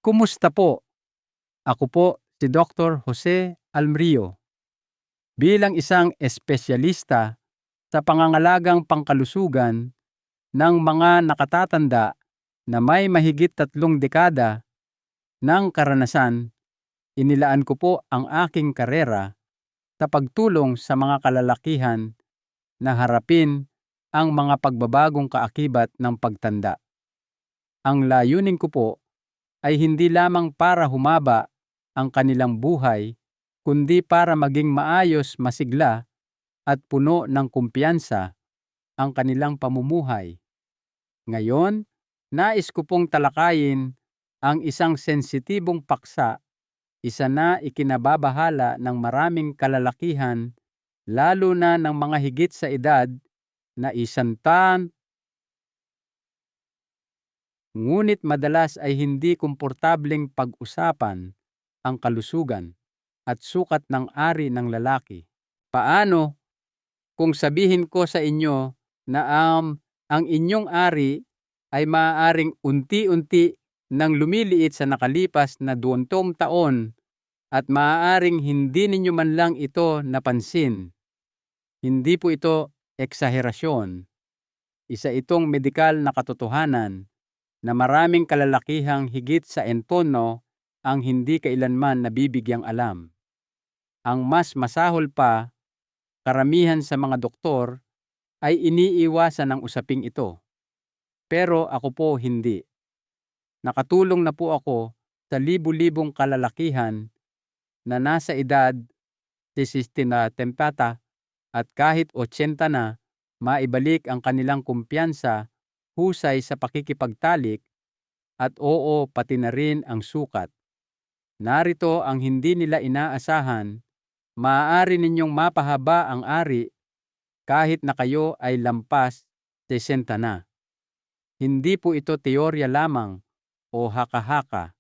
Kumusta po? Ako po si Dr. Jose Almrio. Bilang isang espesyalista sa pangangalagang pangkalusugan ng mga nakatatanda na may mahigit 3 dekada ng karanasan, inilaan ko po ang aking karera sa pagtulong sa mga kalalakihan na harapin ang mga pagbabagong kaakibat ng pagtanda. Ang layunin ko po ay hindi lamang para humaba ang kanilang buhay, kundi para maging maayos, masigla at puno ng kumpiyansa ang kanilang pamumuhay. Ngayon, nais ko pong talakayin ang isang sensitibong paksa, isa na ikinababahala ng maraming kalalakihan, lalo na ng mga higit sa edad na isantan, ngunit madalas ay hindi komportableng pag-usapan ang kalusugan at sukat ng ari ng lalaki. Paano kung sabihin ko sa inyo na ang inyong ari ay maaaring unti-unti nang lumiliit sa nakalipas na 20 taon at maaaring hindi ninyo man lang ito napansin? Hindi po ito eksaherasyon. Isa itong medikal na katotohanan na maraming kalalakihang higit sa entono ang hindi kailanman nabibigyang alam. Ang mas masahol pa, karamihan sa mga doktor ay iniiwasan ang usaping ito. Pero ako po hindi. Nakatulong na po ako sa libu-libong kalalakihan na nasa edad 60 na tempata at kahit 80 na, maibalik ang kanilang kumpiyansa, husay sa pakikipagtalik, at oo, pati na rin ang sukat. Narito ang hindi nila inaasahan: maaari ninyong mapahaba ang ari kahit na kayo ay lampas 60 na. Hindi po ito teorya lamang o haka-haka.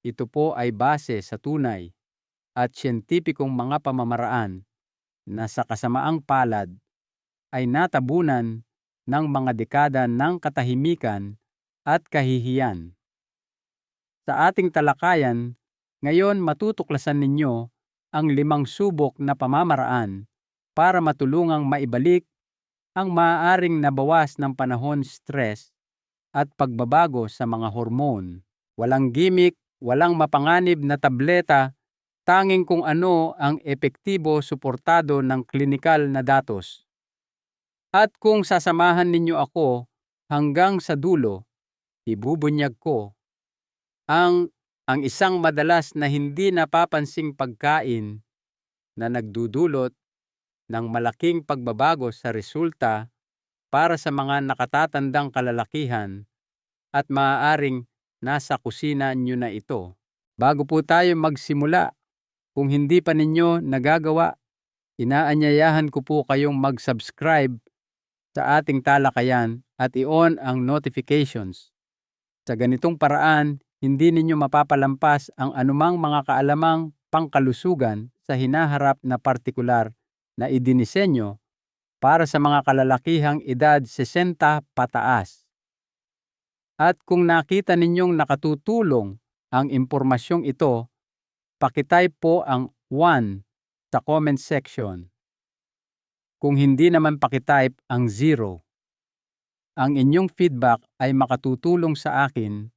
Ito po ay base sa tunay at siyentipikong mga pamamaraan na sa kasamaang palad ay natabunan ng mga dekada ng katahimikan at kahihiyan. Sa ating talakayan, ngayon matutuklasan ninyo ang 5 subok na pamamaraan para matulungang maibalik ang maaaring nabawas ng panahon, stress at pagbabago sa mga hormone. Walang gimmick, walang mapanganib na tableta, tanging kung ano ang epektibo suportado ng klinikal na datos. At kung sasamahan ninyo ako hanggang sa dulo, ibubunyag ko ang isang madalas na hindi napapansing pagkain na nagdudulot ng malaking pagbabago sa resulta para sa mga nakatatandang kalalakihan, at maaaring nasa kusina nyo na ito. Bago po tayo magsimula, kung hindi pa ninyo nagagawa, inaanyayahan ko po kayong mag-subscribe sa ating talakayan at i-on ang notifications. Sa ganitong paraan, hindi ninyo mapapalampas ang anumang mga kaalamang pangkalusugan sa hinaharap na partikular na idinisenyo para sa mga kalalakihang edad 60 pataas. At kung nakita ninyong nakatutulong ang impormasyong ito, pakitype po ang 1 sa comment section. Kung hindi naman, pakitype ang 0. Ang inyong feedback ay makatutulong sa akin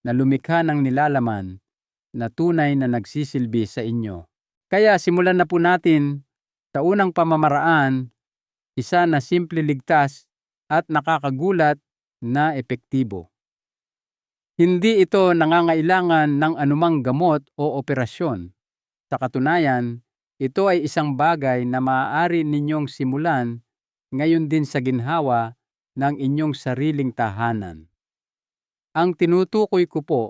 na lumikha ng nilalaman na tunay na nagsisilbi sa inyo. Kaya simulan na po natin sa unang pamamaraan, isa na simple, ligtas at nakakagulat na epektibo. Hindi ito nangangailangan ng anumang gamot o operasyon. Sa katunayan, ito ay isang bagay na maaari ninyong simulan ngayon din sa ginhawa ng inyong sariling tahanan. Ang tinutukoy ko po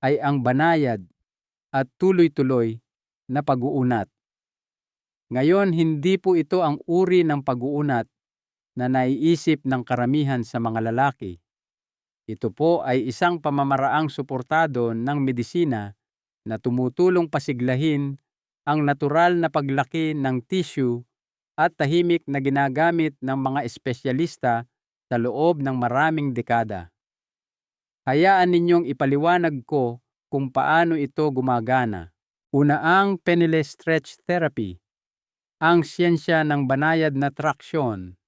ay ang banayad at tuloy-tuloy na pag-uunat. Ngayon, hindi po ito ang uri ng pag-uunat na naiisip ng karamihan sa mga lalaki. Ito po ay isang pamamaraang suportado ng medisina na tumutulong pasiglahin ang natural na paglaki ng tissue at tahimik na ginagamit ng mga espesyalista sa loob ng maraming dekada. Hayaan ninyong ipaliwanag ko kung paano ito gumagana. Una ang penile stretch therapy, ang siyensya ng banayad na traksyon.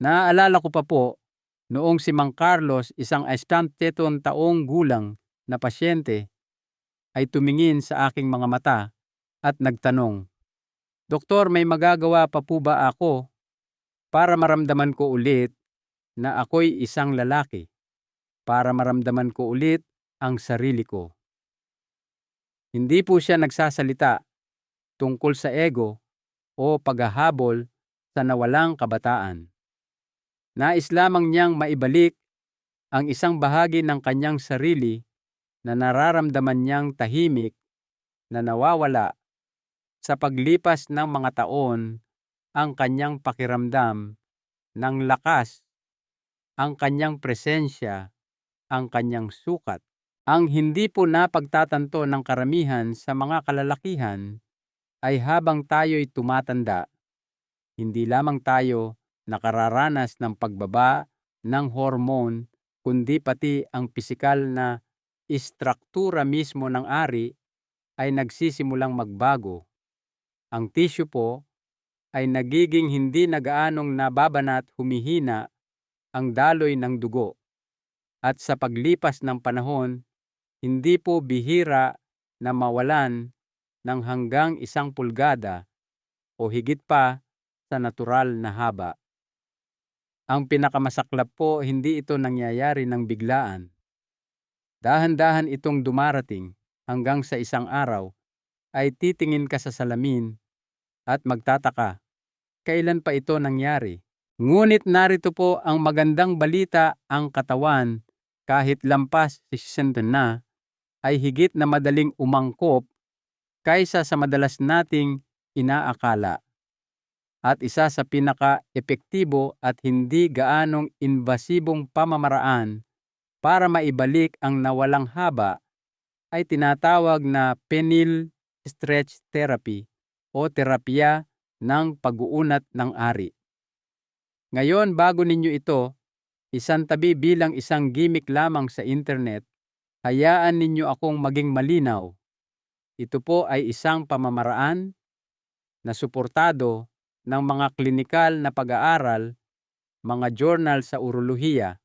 Naaalala ko pa po, noong si Mang Carlos, isang 87 taong gulang na pasyente, ay tumingin sa aking mga mata at nagtanong, "Doktor, may magagawa pa po ba ako para maramdaman ko ulit na ako'y isang lalaki? Para maramdaman ko ulit ang sarili ko?" Hindi po siya nagsasalita tungkol sa ego o paghahabol sa nawalang kabataan. Nais lamang niyang maibalik ang isang bahagi ng kanyang sarili na nararamdaman niyang tahimik na nawawala sa paglipas ng mga taon, ang kanyang pakiramdam ng lakas, ang kanyang presensya, ang kanyang sukat. Ang hindi po napagtatanto ng karamihan sa mga kalalakihan ay habang tayo'y tumatanda, hindi lamang tayo nakararanas ng pagbaba ng hormone, kundi pati ang pisikal na istruktura mismo ng ari ay nagsisimulang magbago. Ang tissue po ay nagiging hindi na gaanong nababanat, humihina ang daloy ng dugo. At sa paglipas ng panahon, hindi po bihira na mawalan ng hanggang 1 pulgada o higit pa sa natural na haba. Ang pinakamasaklap po, hindi ito nangyayari ng biglaan. Dahan-dahan itong dumarating hanggang sa isang araw ay titingin ka sa salamin at magtataka, kailan pa ito nangyari? Ngunit narito po ang magandang balita, ang katawan, kahit lampas 60 na, ay higit na madaling umangkop kaysa sa madalas nating inaakala. At isa sa pinaka-epektibo at hindi gaanong invasibong pamamaraan para maibalik ang nawalang haba ay tinatawag na penile stretch therapy o terapiya ng pag-uunat ng ari. Ngayon, bago ninyo ito isantabi bilang isang gimmick lamang sa internet, hayaan ninyo akong maging malinaw. Ito po ay isang pamamaraan na suportado ng mga klinikal na pag-aaral, mga journal sa urolohiya,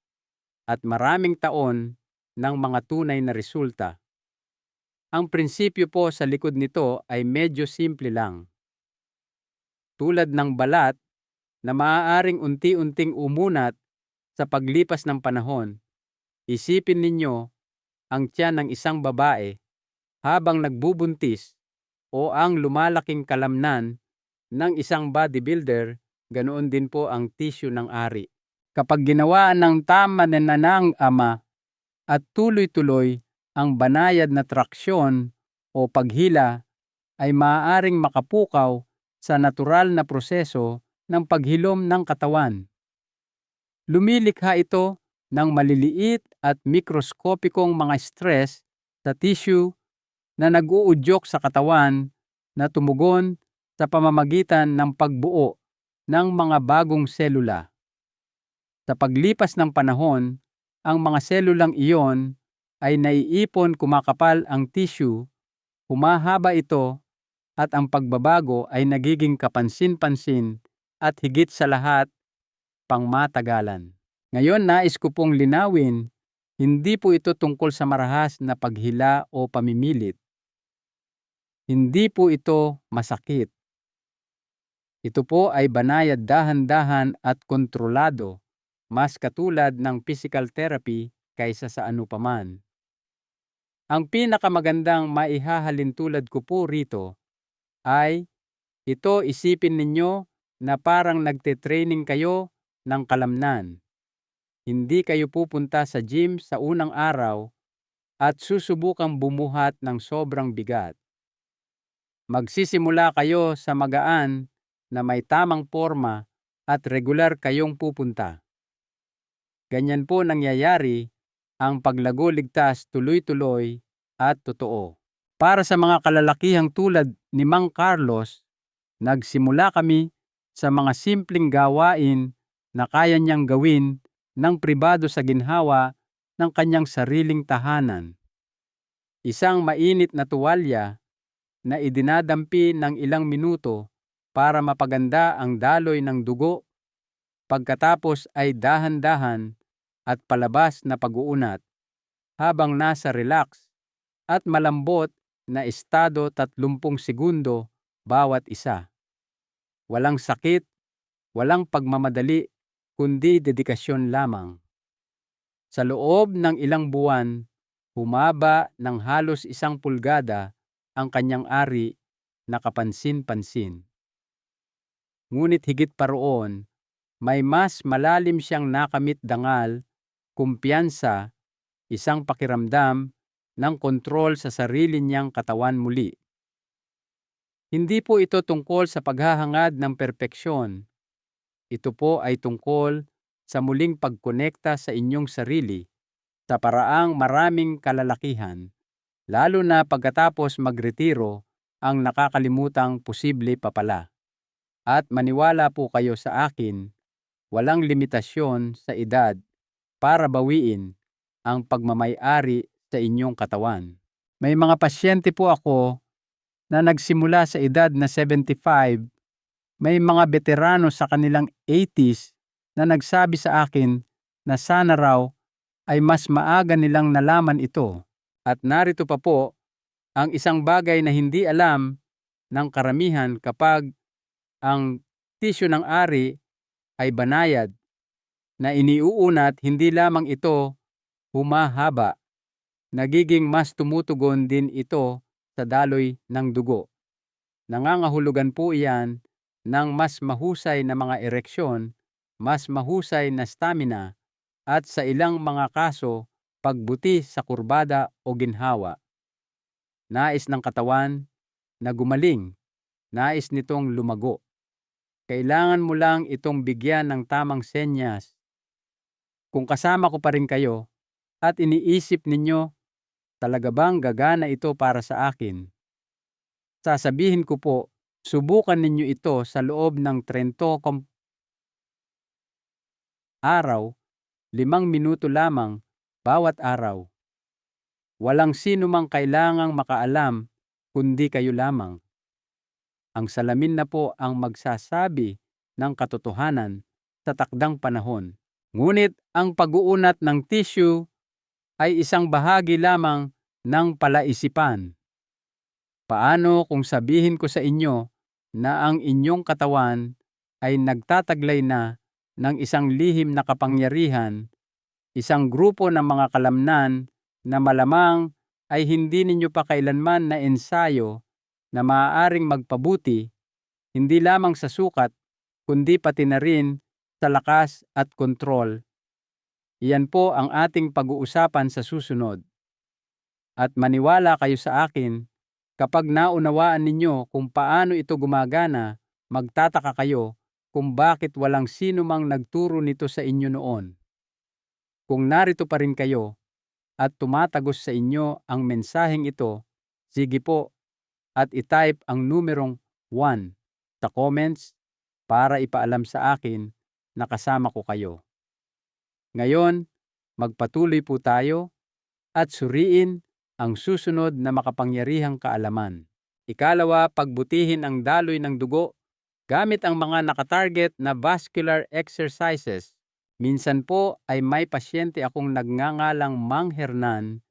at maraming taon ng mga tunay na resulta. Ang prinsipyo po sa likod nito ay medyo simple lang. Tulad ng balat na maaaring unti-unting umunat sa paglipas ng panahon, isipin ninyo ang tiyan ng isang babae habang nagbubuntis o ang lumalaking kalamnan ng isang bodybuilder, ganoon din po ang tissue ng ari. Kapag ginawa ng tama na ng ama at tuloy-tuloy ang banayad na traksyon o paghila, ay maaaring makapukaw sa natural na proseso ng paghilom ng katawan. Lumilikha ito ng maliliit at mikroskopikong mga stress sa tissue na nag-uudyok sa katawan na tumugon sa pamamagitan ng pagbuo ng mga bagong selula. Sa paglipas ng panahon, ang mga selulang iyon ay naiipon, kumakapal ang tissue, humahaba ito, at ang pagbabago ay nagiging kapansin-pansin at higit sa lahat, pangmatagalan. Ngayon, nais ko pong linawin, hindi po ito tungkol sa marahas na paghila o pamimilit. Hindi po ito masakit. Ito po ay banayad, dahan-dahan at kontrolado, mas katulad ng physical therapy kaysa sa anupaman. Ang pinakamagandang maihahalin tulad ko po rito ay ito, isipin ninyo na parang nagte-training kayo ng kalamnan. Hindi kayo pupunta sa gym sa unang araw at susubukang bumuhat ng sobrang bigat. Magsisimula kayo sa magaan na may tamang forma at regular kayong pupunta. Ganyan po nangyayari ang paglago, ligtas, tuloy-tuloy at totoo. Para sa mga kalalakihang tulad ni Mang Carlos, nagsimula kami sa mga simpleng gawain na kaya niyang gawin ng pribado sa ginhawa ng kanyang sariling tahanan. Isang mainit na tuwalya na idinadampi ng ilang minuto para mapaganda ang daloy ng dugo, pagkatapos ay dahan-dahan at palabas na pag-uunat habang nasa relax at malambot na estado 30 segundo bawat isa. Walang sakit, walang pagmamadali, kundi dedikasyon lamang. Sa loob ng ilang buwan, humaba ng halos 1 pulgada ang kanyang ari na kapansin-pansin. Ngunit higit pa roon, may mas malalim siyang nakamit dangal, kumpiyansa, isang pakiramdam ng kontrol sa sarili niyang katawan muli. Hindi po ito tungkol sa paghahangad ng perpeksyon. Ito po ay tungkol sa muling pagkonekta sa inyong sarili sa paraang maraming kalalakihan, lalo na pagkatapos magretiro ang nakakalimutang posible pa pala. At maniwala po kayo sa akin, walang limitasyon sa edad para bawiin ang pagmamay-ari sa inyong katawan. May mga pasyente po ako na nagsimula sa edad na 75, may mga veterano sa kanilang 80s na nagsabi sa akin na sana raw ay mas maaga nilang nalaman ito. At narito pa po ang isang bagay na hindi alam ng karamihan: kapag ang tisyo ng ari ay banayad na iniuunat, hindi lamang ito humahaba, nagiging mas tumutugon din ito sa daloy ng dugo. Nangangahulugan po iyan ng mas mahusay na mga ereksyon, mas mahusay na stamina, at sa ilang mga kaso, pagbuti sa kurbada o ginhawa. Nais ng katawan na gumaling, nais nitong lumago. Kailangan mo lang itong bigyan ng tamang senyas. Kung kasama ko pa rin kayo at iniisip ninyo, talaga bang gagana ito para sa akin? Sasabihin ko po, subukan ninyo ito sa loob ng 30 araw, 5 minuto lamang bawat araw. Walang sino mang kailangang makaalam kundi kayo lamang. Ang salamin na po ang magsasabi ng katotohanan sa takdang panahon. Ngunit ang pag-uunat ng tissue ay isang bahagi lamang ng palaisipan. Paano kung sabihin ko sa inyo na ang inyong katawan ay nagtataglay na ng isang lihim na kapangyarihan, isang grupo ng mga kalamnan na malamang ay hindi ninyo pa kailanman na ensayo, na maaaring magpabuti hindi lamang sa sukat kundi pati na rin sa lakas at kontrol? Iyan po ang ating pag-uusapan sa susunod. At maniwala kayo sa akin, kapag naunawaan ninyo kung paano ito gumagana, magtataka kayo kung bakit walang sino mang nagturo nito sa inyo noon. Kung narito pa rin kayo at tumatagos sa inyo ang mensaheng ito, sige po at itype ang numerong 1 sa comments para ipaalam sa akin na kasama ko kayo. Ngayon, magpatuloy po tayo at suriin ang susunod na makapangyarihang kaalaman. Ikalawa, pagbutihin ang daloy ng dugo gamit ang mga nakatarget na vascular exercises. Minsan po ay may pasyente akong nagngangalang Mang Hernan,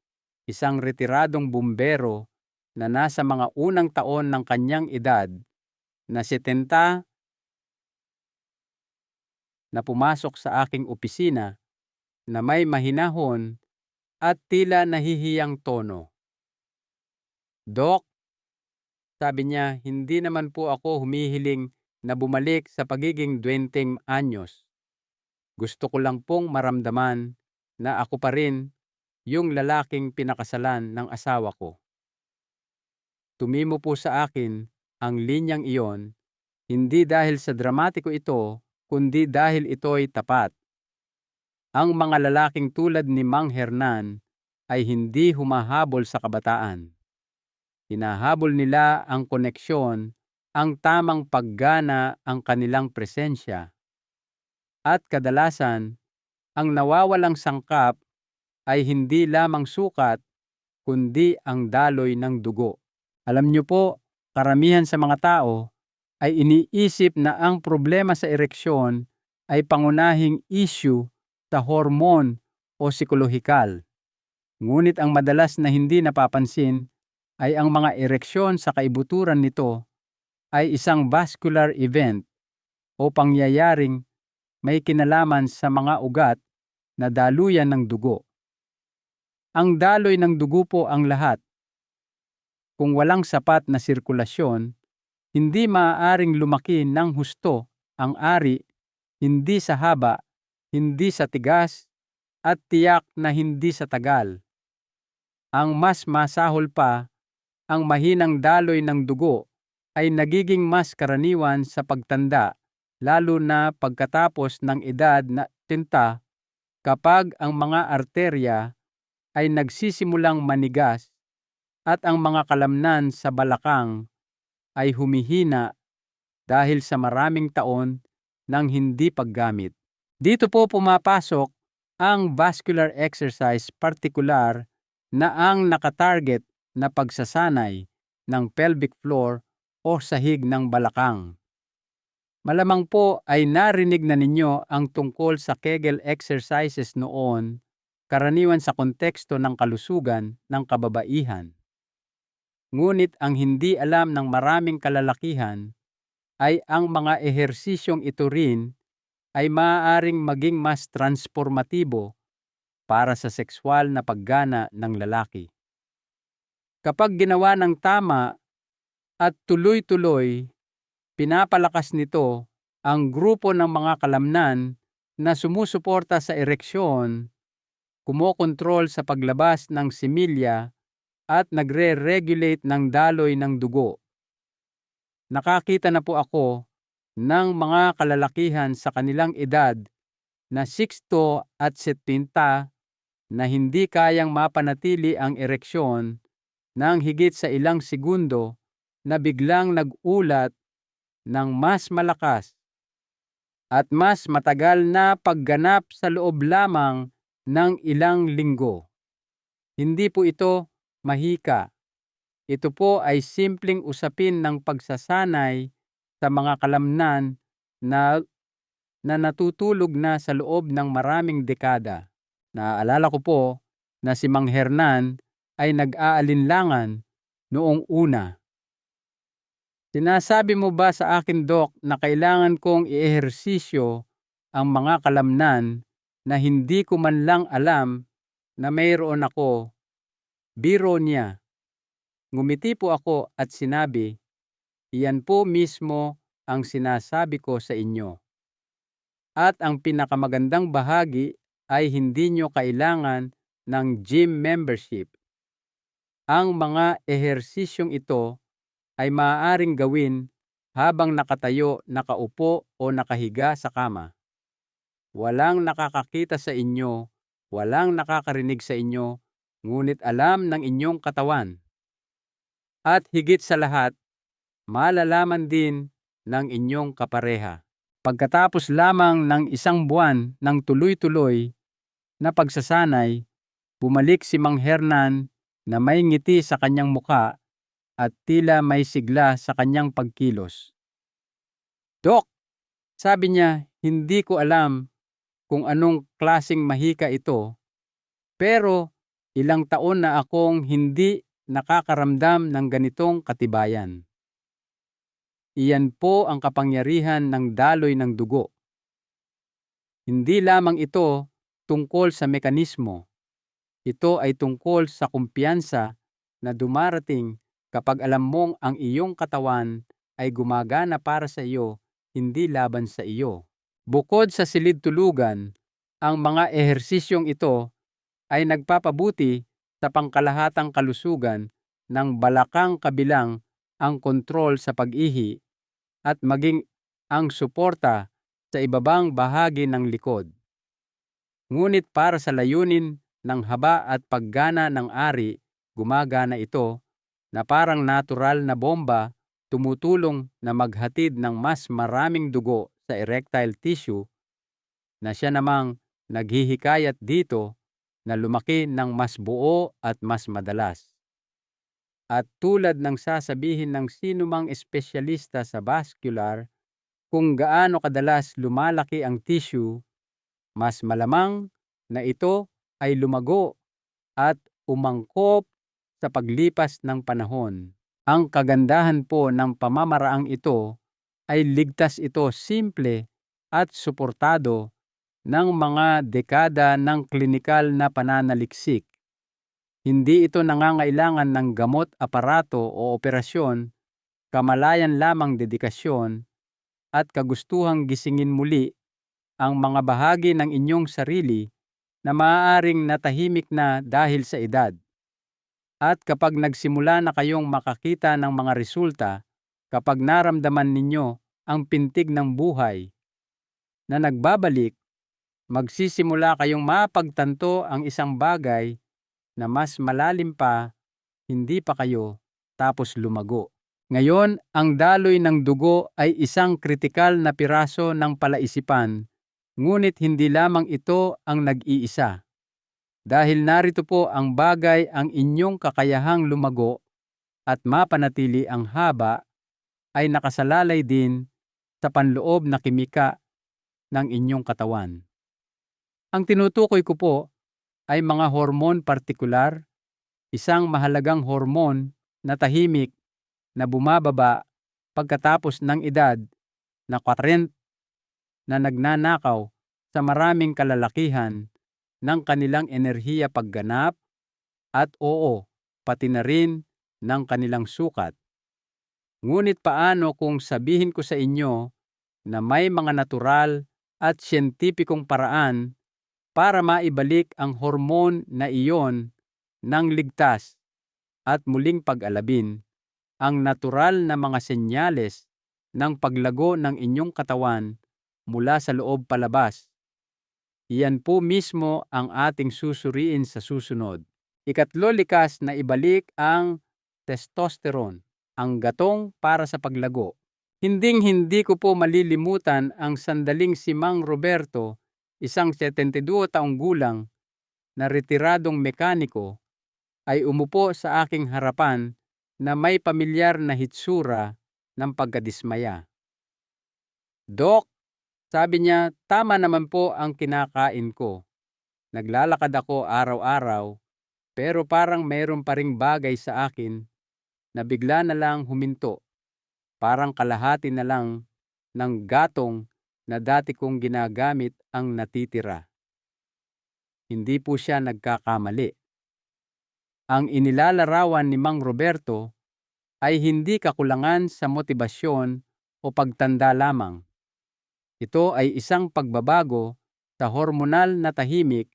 isang retiradong bumbero na nasa mga unang taon ng kanyang edad, na 70, na pumasok sa aking opisina na may mahinahon at tila nahihiyang tono. "Dok," sabi niya, "hindi naman po ako humihiling na bumalik sa pagiging 20 anyos. Gusto ko lang pong maramdaman na ako pa rin yung lalaking pinakasalan ng asawa ko." Tumimo po sa akin ang linyang iyon, hindi dahil sa dramatiko ito, kundi dahil ito'y tapat. Ang mga lalaking tulad ni Mang Hernan ay hindi humahabol sa kabataan. Hinahabol nila ang koneksyon, ang tamang paggana, ang kanilang presensya. At kadalasan, ang nawawalang sangkap ay hindi lamang sukat, kundi ang daloy ng dugo. Alam niyo po, karamihan sa mga tao ay iniisip na ang problema sa ereksyon ay pangunahing issue sa hormone o psikolohikal. Ngunit ang madalas na hindi napapansin ay ang mga ereksyon sa kaibuturan nito ay isang vascular event o pangyayaring may kinalaman sa mga ugat na daluyan ng dugo. Ang daloy ng dugo po ang lahat. Kung walang sapat na sirkulasyon, hindi maaaring lumaki ng husto ang ari, hindi sa haba, hindi sa tigas, at tiyak na hindi sa tagal. Ang mas masahol pa, ang mahinang daloy ng dugo ay nagiging mas karaniwan sa pagtanda, lalo na pagkatapos ng edad na 30 kapag ang mga arterya ay nagsisimulang manigas at ang mga kalamnan sa balakang ay humihina dahil sa maraming taon ng hindi paggamit. Dito po pumapasok ang vascular exercise, partikular na ang nakatarget na pagsasanay ng pelvic floor o sahig ng balakang. Malamang po ay narinig na ninyo ang tungkol sa Kegel exercises noon, karaniwan sa konteksto ng kalusugan ng kababaihan. Ngunit ang hindi alam ng maraming kalalakihan ay ang mga ehersisyong ito rin ay maaaring maging mas transformatibo para sa sexual na paggana ng lalaki. Kapag ginawa ng tama at tuloy-tuloy, pinapalakas nito ang grupo ng mga kalamnan na sumusuporta sa ereksyon, kumokontrol sa paglabas ng similya at nagre-regulate ng daloy ng dugo. Nakakita na po ako ng mga kalalakihan sa kanilang edad na 60 at 70 na hindi kayang mapanatili ang ereksyon ng higit sa ilang segundo na biglang nag-ulat ng mas malakas at mas matagal na pagganap sa loob lamang ng ilang linggo. Hindi po ito mahika. Ito po ay simpleng usapin ng pagsasanay sa mga kalamnan na natutulog na sa loob ng maraming dekada. Naaalala ko po na si Mang Hernan ay nag-aalinlangan noong una. Sinasabi mo ba sa akin, Dok, na kailangan kong i-ehersisyo ang mga kalamnan na hindi ko man lang alam na mayroon ako? Biro niya. Ngumiti po ako at sinabi, iyan po mismo ang sinasabi ko sa inyo. At ang pinakamagandang bahagi ay hindi nyo kailangan ng gym membership. Ang mga ehersisyong ito ay maaaring gawin habang nakatayo, nakaupo o nakahiga sa kama. Walang nakakakita sa inyo, walang nakakarinig sa inyo, ngunit alam ng inyong katawan. At higit sa lahat, malalaman din ng inyong kapareha. Pagkatapos lamang ng 1 buwan ng tuloy-tuloy na pagsasanay, bumalik si Mang Hernan na may ngiti sa kanyang muka at tila may sigla sa kanyang pagkilos. Dok, sabi niya, hindi ko alam kung anong klaseng mahika ito, pero ilang taon na akong hindi nakakaramdam ng ganitong katibayan. Iyan po ang kapangyarihan ng daloy ng dugo. Hindi lamang ito tungkol sa mekanismo. Ito ay tungkol sa kumpiyansa na dumarating kapag alam mong ang iyong katawan ay gumagana para sa iyo, hindi laban sa iyo. Bukod sa silid tulugan, ang mga ehersisyong ito ay nagpapabuti sa pangkalahatang kalusugan ng balakang kabilang ang kontrol sa pag-ihi at maging ang suporta sa ibabang bahagi ng likod. Ngunit para sa layunin ng haba at paggana ng ari, gumagana ito na parang natural na bomba, tumutulong na maghatid ng mas maraming dugo sa erectile tissue na siya namang naghihikayat dito na lumaki ng mas buo at mas madalas. At tulad ng sasabihin ng sinumang espesyalista sa vascular, kung gaano kadalas lumalaki ang tissue, mas malamang na ito ay lumago at umangkop sa paglipas ng panahon. Ang kagandahan po ng pamamaraang ito ay ligtas ito, simple at suportado ng mga dekada ng klinikal na pananaliksik. Hindi ito nangangailangan ng gamot, aparato o operasyon, kamalayan lamang dedikasyon at kagustuhang gisingin muli ang mga bahagi ng inyong sarili na maaaring natahimik na dahil sa edad. At kapag nagsimula na kayong makakita ng mga resulta, kapag naramdaman ninyo ang pintig ng buhay na nagbabalik, magsisimula kayong mapagtanto ang isang bagay na mas malalim pa, hindi pa kayo tapos lumago. Ngayon, ang daloy ng dugo ay isang kritikal na piraso ng palaisipan, ngunit hindi lamang ito ang nag-iisa. Dahil narito po ang bagay, ang inyong kakayahang lumago at mapanatili ang haba ay nakasalalay din sa panloob na kimika ng inyong katawan. Ang tinutukoy ko po ay mga hormone partikular, isang mahalagang hormone na tahimik na bumababa pagkatapos ng edad na 40 na nagnanakaw sa maraming kalalakihan ng kanilang enerhiya pagganap at pati na rin ng kanilang sukat. Ngunit paano kung sabihin ko sa inyo na may mga natural at siyentipikong paraan para maibalik ang hormone na iyon ng ligtas at muling pag-alabin ang natural na mga senyales ng paglago ng inyong katawan mula sa loob palabas? Iyan po mismo ang ating susuriin sa susunod. Ikatlo, likas na ibalik ang testosterone, ang gatong para sa paglago. Hinding-hindi ko po malilimutan ang sandaling si Mang Roberto, isang 72 taong gulang na retiradong mekaniko, ay umupo sa aking harapan na may pamilyar na hitsura ng pagkadismaya. "Dok," sabi niya, "tama naman po ang kinakain ko. Naglalakad ako araw-araw, pero parang mayroon pa ring bagay sa akin na bigla na lang huminto. Parang kalahati na lang ng gatong na dati kong ginagamit ang natitira." Hindi po siya nagkakamali. Ang inilalarawan ni Mang Roberto ay hindi kakulangan sa motibasyon o pagtanda lamang. Ito ay isang pagbabago sa hormonal na tahimik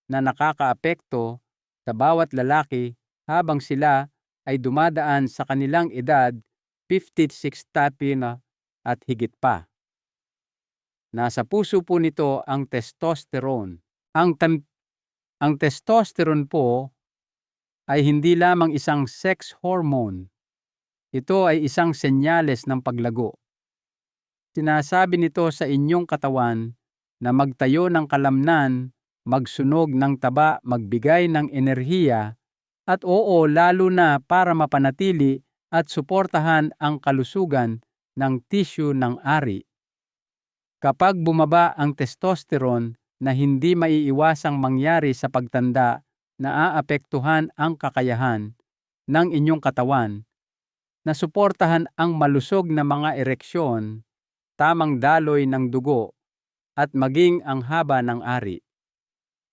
na nakakaapekto sa bawat lalaki habang sila ay dumadaan sa kanilang edad 50, 60 na at higit pa. Nasa puso po nito ang testosterone. Ang testosterone po ay hindi lamang isang sex hormone. Ito ay isang senyales ng paglago. Sinasabi nito sa inyong katawan na magtayo ng kalamnan, magsunog ng taba, magbigay ng enerhiya, at lalo na para mapanatili at suportahan ang kalusugan ng tissue ng ari. Kapag bumaba ang testosterone, na hindi maiiwasang mangyari sa pagtanda, na aapektuhan ang kakayahan ng inyong katawan na suportahan ang malusog na mga ereksyon, tamang daloy ng dugo, at maging ang haba ng ari.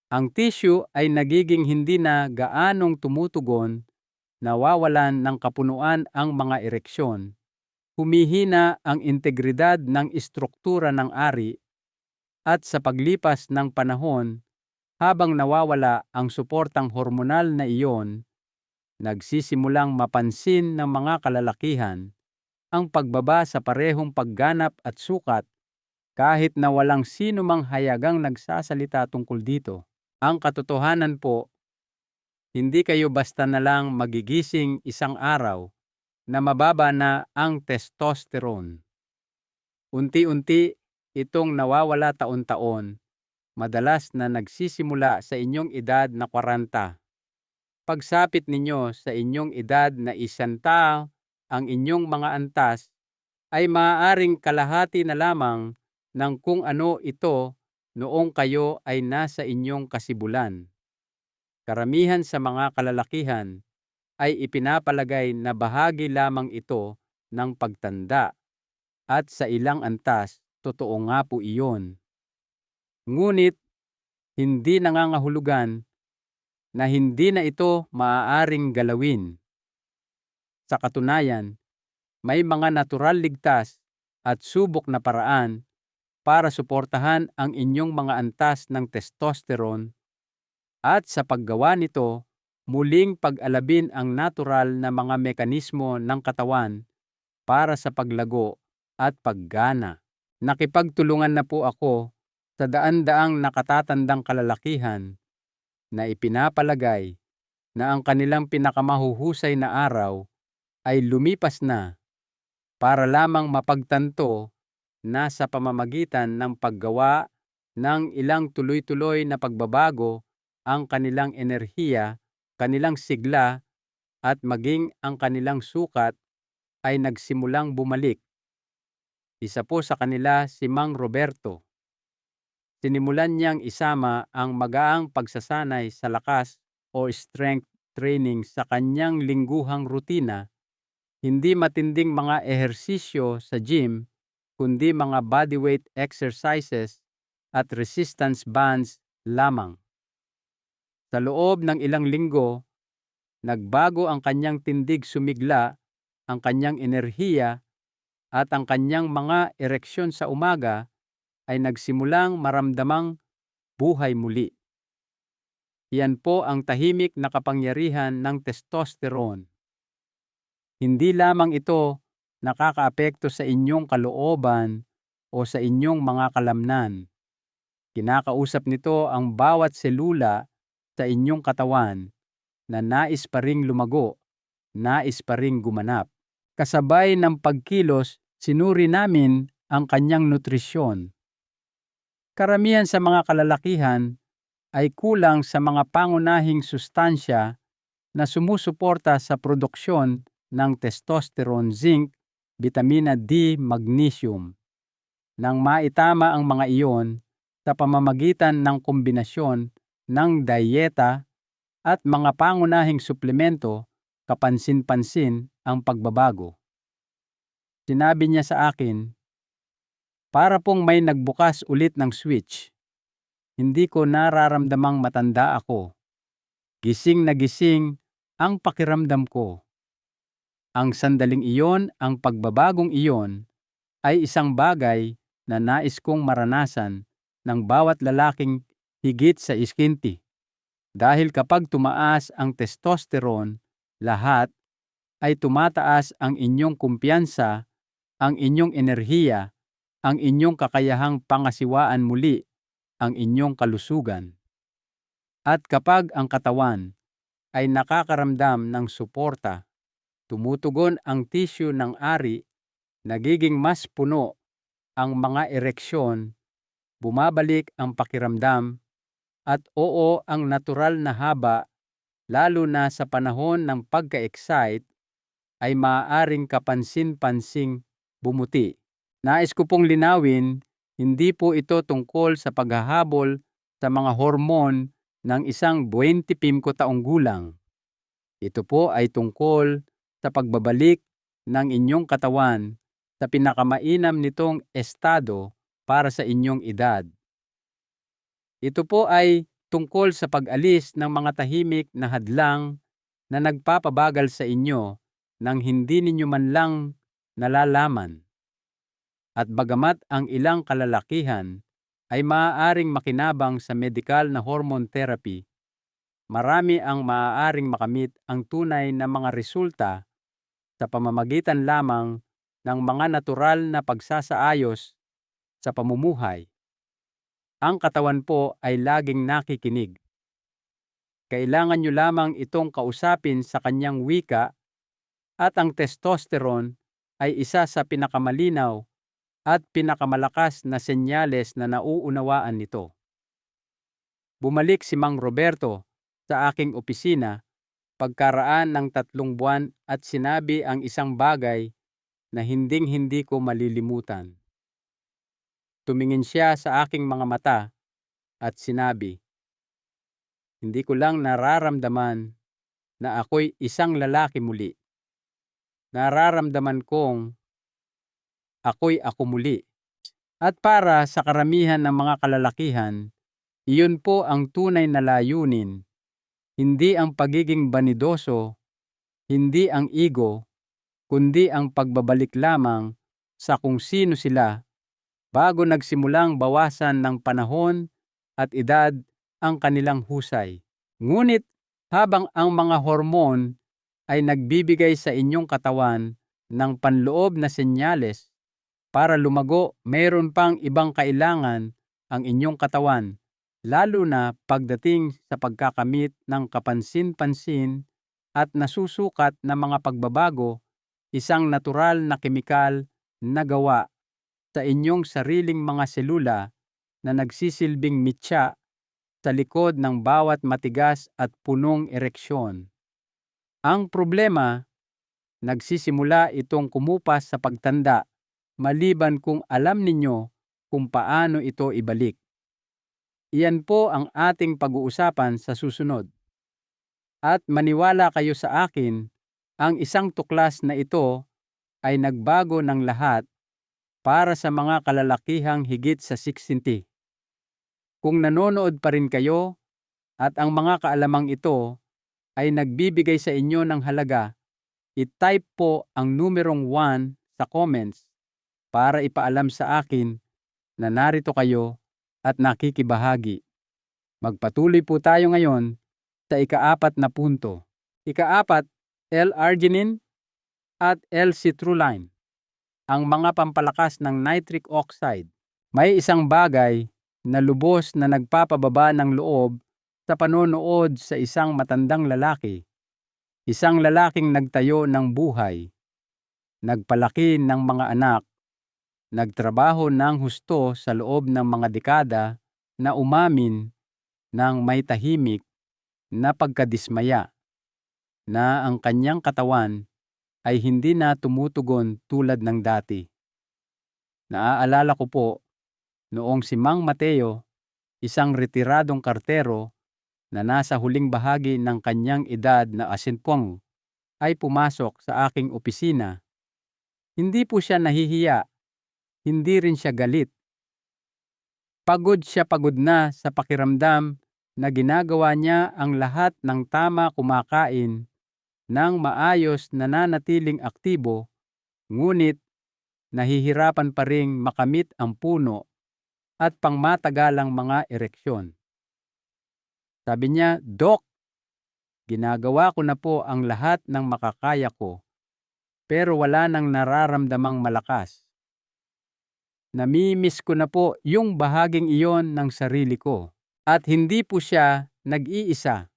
Ang tissue ay nagiging hindi na gaanong tumutugon, nawawalan ng kapunuan ang mga ereksyon, humihina ang integridad ng istruktura ng ari, at sa paglipas ng panahon, habang nawawala ang suportang hormonal na iyon, nagsisimulang mapansin ng mga kalalakihan ang pagbaba sa parehong pagganap at sukat, kahit na walang sino mang hayagang nagsasalita tungkol dito. Ang katotohanan po, hindi kayo basta na lang magigising isang araw na mababa na ang testosterone. Unti-unti itong nawawala taon-taon, madalas na nagsisimula sa inyong edad na 40. Pagsapit ninyo sa inyong edad na 100, ang inyong mga antas ay maaaring kalahati na lamang ng kung ano ito noong kayo ay nasa inyong kasibulan. Karamihan sa mga kalalakihan ay ipinapalagay na bahagi lamang ito ng pagtanda, at sa ilang antas, totoo nga po iyon. Ngunit, hindi nangangahulugan na hindi na ito maaaring galawin. Sa katunayan, may mga natural ligtas at subok na paraan para suportahan ang inyong mga antas ng testosterone, at sa paggawa nito, muling pag-alabin ang natural na mga mekanismo ng katawan para sa paglago at paggana. Nakipagtulungan na po ako sa daan-daang nakatatandang kalalakihan na ipinapalagay na ang kanilang pinakamahuhusay na araw ay lumipas na, para lamang mapagtanto na sa pamamagitan ng paggawa ng ilang tuloy-tuloy na pagbabago, ang kanilang enerhiya, kanilang sigla, at maging ang kanilang sukat ay nagsimulang bumalik. Isa po sa kanila si Mang Roberto. Sinimulan niyang isama ang magaang pagsasanay sa lakas o strength training sa kanyang lingguhang rutina, hindi matinding mga ehersisyo sa gym, kundi mga bodyweight exercises at resistance bands lamang. Sa loob ng ilang linggo, nagbago ang kanyang tindig sumigla, ang kanyang enerhiya, at ang kanyang mga ereksyon sa umaga ay nagsimulang maramdamang buhay muli. Iyan po ang tahimik na kapangyarihan ng testosterone. Hindi lamang ito nakakaapekto sa inyong kalooban o sa inyong mga kalamnan. Kinakausap nito ang bawat selula sa inyong katawan na nais pa ring lumago, nais pa ring gumanap. Kasabay ng pagkilos, sinuri namin ang kanyang nutrisyon. Karamihan sa mga kalalakihan ay kulang sa mga pangunahing sustansya na sumusuporta sa produksyon ng testosterone, zinc, vitamina D, magnesium. Nang maitama ang mga iyon sa pamamagitan ng kombinasyon ng dayeta at mga pangunahing suplemento, kapansin-pansin ang pagbabago. Sinabi niya sa akin, para pong may nagbukas ulit ng switch. Hindi ko nararamdamang matanda ako. Gising na gising ang pakiramdam ko. Ang sandaling iyon, ang pagbabagong iyon, ay isang bagay na nais kong maranasan ng bawat lalaking higit sa 20. Dahil kapag tumaas ang testosterone, lahat ay tumataas ang inyong kumpiyansa, ang inyong enerhiya, ang inyong kakayahang pangasiwaan muli ang inyong kalusugan. At kapag ang katawan ay nakakaramdam ng suporta, tumutugon ang tissue ng ari, nagiging mas puno ang mga ereksyon, bumabalik ang pakiramdam, at oo ang natural na haba, lalo na sa panahon ng pagka-excite, ay maaaring kapansin-pansing bumuti. Nais ko pong linawin, hindi po ito tungkol sa paghahabol sa mga hormon ng isang 25 taong gulang. Ito po ay tungkol sa pagbabalik ng inyong katawan sa pinakamainam nitong estado para sa inyong edad. Ito po ay tungkol sa pag-alis ng mga tahimik na hadlang na nagpapabagal sa inyo nang hindi ninyo man lang nalalaman. At bagamat ang ilang kalalakihan ay maaaring makinabang sa medikal na hormone therapy, marami ang maaaring makamit ang tunay na mga resulta sa pamamagitan lamang ng mga natural na pagsasaayos sa pamumuhay. Ang katawan po ay laging nakikinig. Kailangan nyo lamang itong kausapin sa kanyang wika, at ang testosterone ay isa sa pinakamalinaw at pinakamalakas na senyales na nauunawaan nito. Bumalik si Mang Roberto sa aking opisina pagkaraan ng 3 buwan at sinabi ang isang bagay na hinding-hindi ko malilimutan. Tumingin siya sa aking mga mata at sinabi, "Hindi ko lang nararamdaman na ako'y isang lalaki muli. Nararamdaman kong ako'y ako muli." At para sa karamihan ng mga kalalakihan, iyon po ang tunay na layunin, hindi ang pagiging banidoso, hindi ang ego, kundi ang pagbabalik lamang sa kung sino sila bago nagsimulang bawasan ng panahon at edad ang kanilang husay. Ngunit habang ang mga hormone ay nagbibigay sa inyong katawan ng panloob na senyales para lumago, mayroon pang ibang kailangan ang inyong katawan, lalo na pagdating sa pagkakamit ng kapansin-pansin at nasusukat na mga pagbabago, isang natural na kemikal na gawa sa inyong sariling mga selula na nagsisilbing mitya sa likod ng bawat matigas at punong ereksyon. Ang problema, nagsisimula itong kumupas sa pagtanda, maliban kung alam ninyo kung paano ito ibalik. Iyan po ang ating pag-uusapan sa susunod. At maniwala kayo sa akin, ang isang tuklas na ito ay nagbago ng lahat para sa mga kalalakihang higit sa 60. Kung nanonood pa rin kayo at ang mga kaalamang ito ay nagbibigay sa inyo ng halaga, i-type po ang numerong 1 sa comments para ipaalam sa akin na narito kayo at nakikibahagi. Magpatuloy po tayo ngayon sa ika-4 na punto. Ika-4, L-arginine at L-citrulline, ang mga pampalakas ng nitric oxide. May isang bagay na lubos na nagpapababa ng loob sa panonood sa isang matandang lalaki. Isang lalaking nagtayo ng buhay, nagpalaki ng mga anak, nagtrabaho ng husto sa loob ng mga dekada na umamin ng may tahimik na pagkadismaya na ang kanyang katawan ay hindi na tumutugon tulad ng dati. Naaalala ko po noong si Mang Mateo, isang retiradong kartero na nasa huling bahagi ng kanyang edad na asinpong, ay pumasok sa aking opisina. Hindi po siya nahihiya, hindi rin siya galit. Pagod na sa pakiramdam na ginagawa niya ang lahat ng tama, kumakain ng maayos, nananatiling aktibo, ngunit nahihirapan pa ring makamit ang puno at pangmatagalang mga ereksyon. Sabi niya, "Dok, ginagawa ko na po ang lahat ng makakaya ko, pero wala nang nararamdamang malakas. Namimiss ko na po yung bahaging iyon ng sarili ko." At hindi po siya nag-iisa.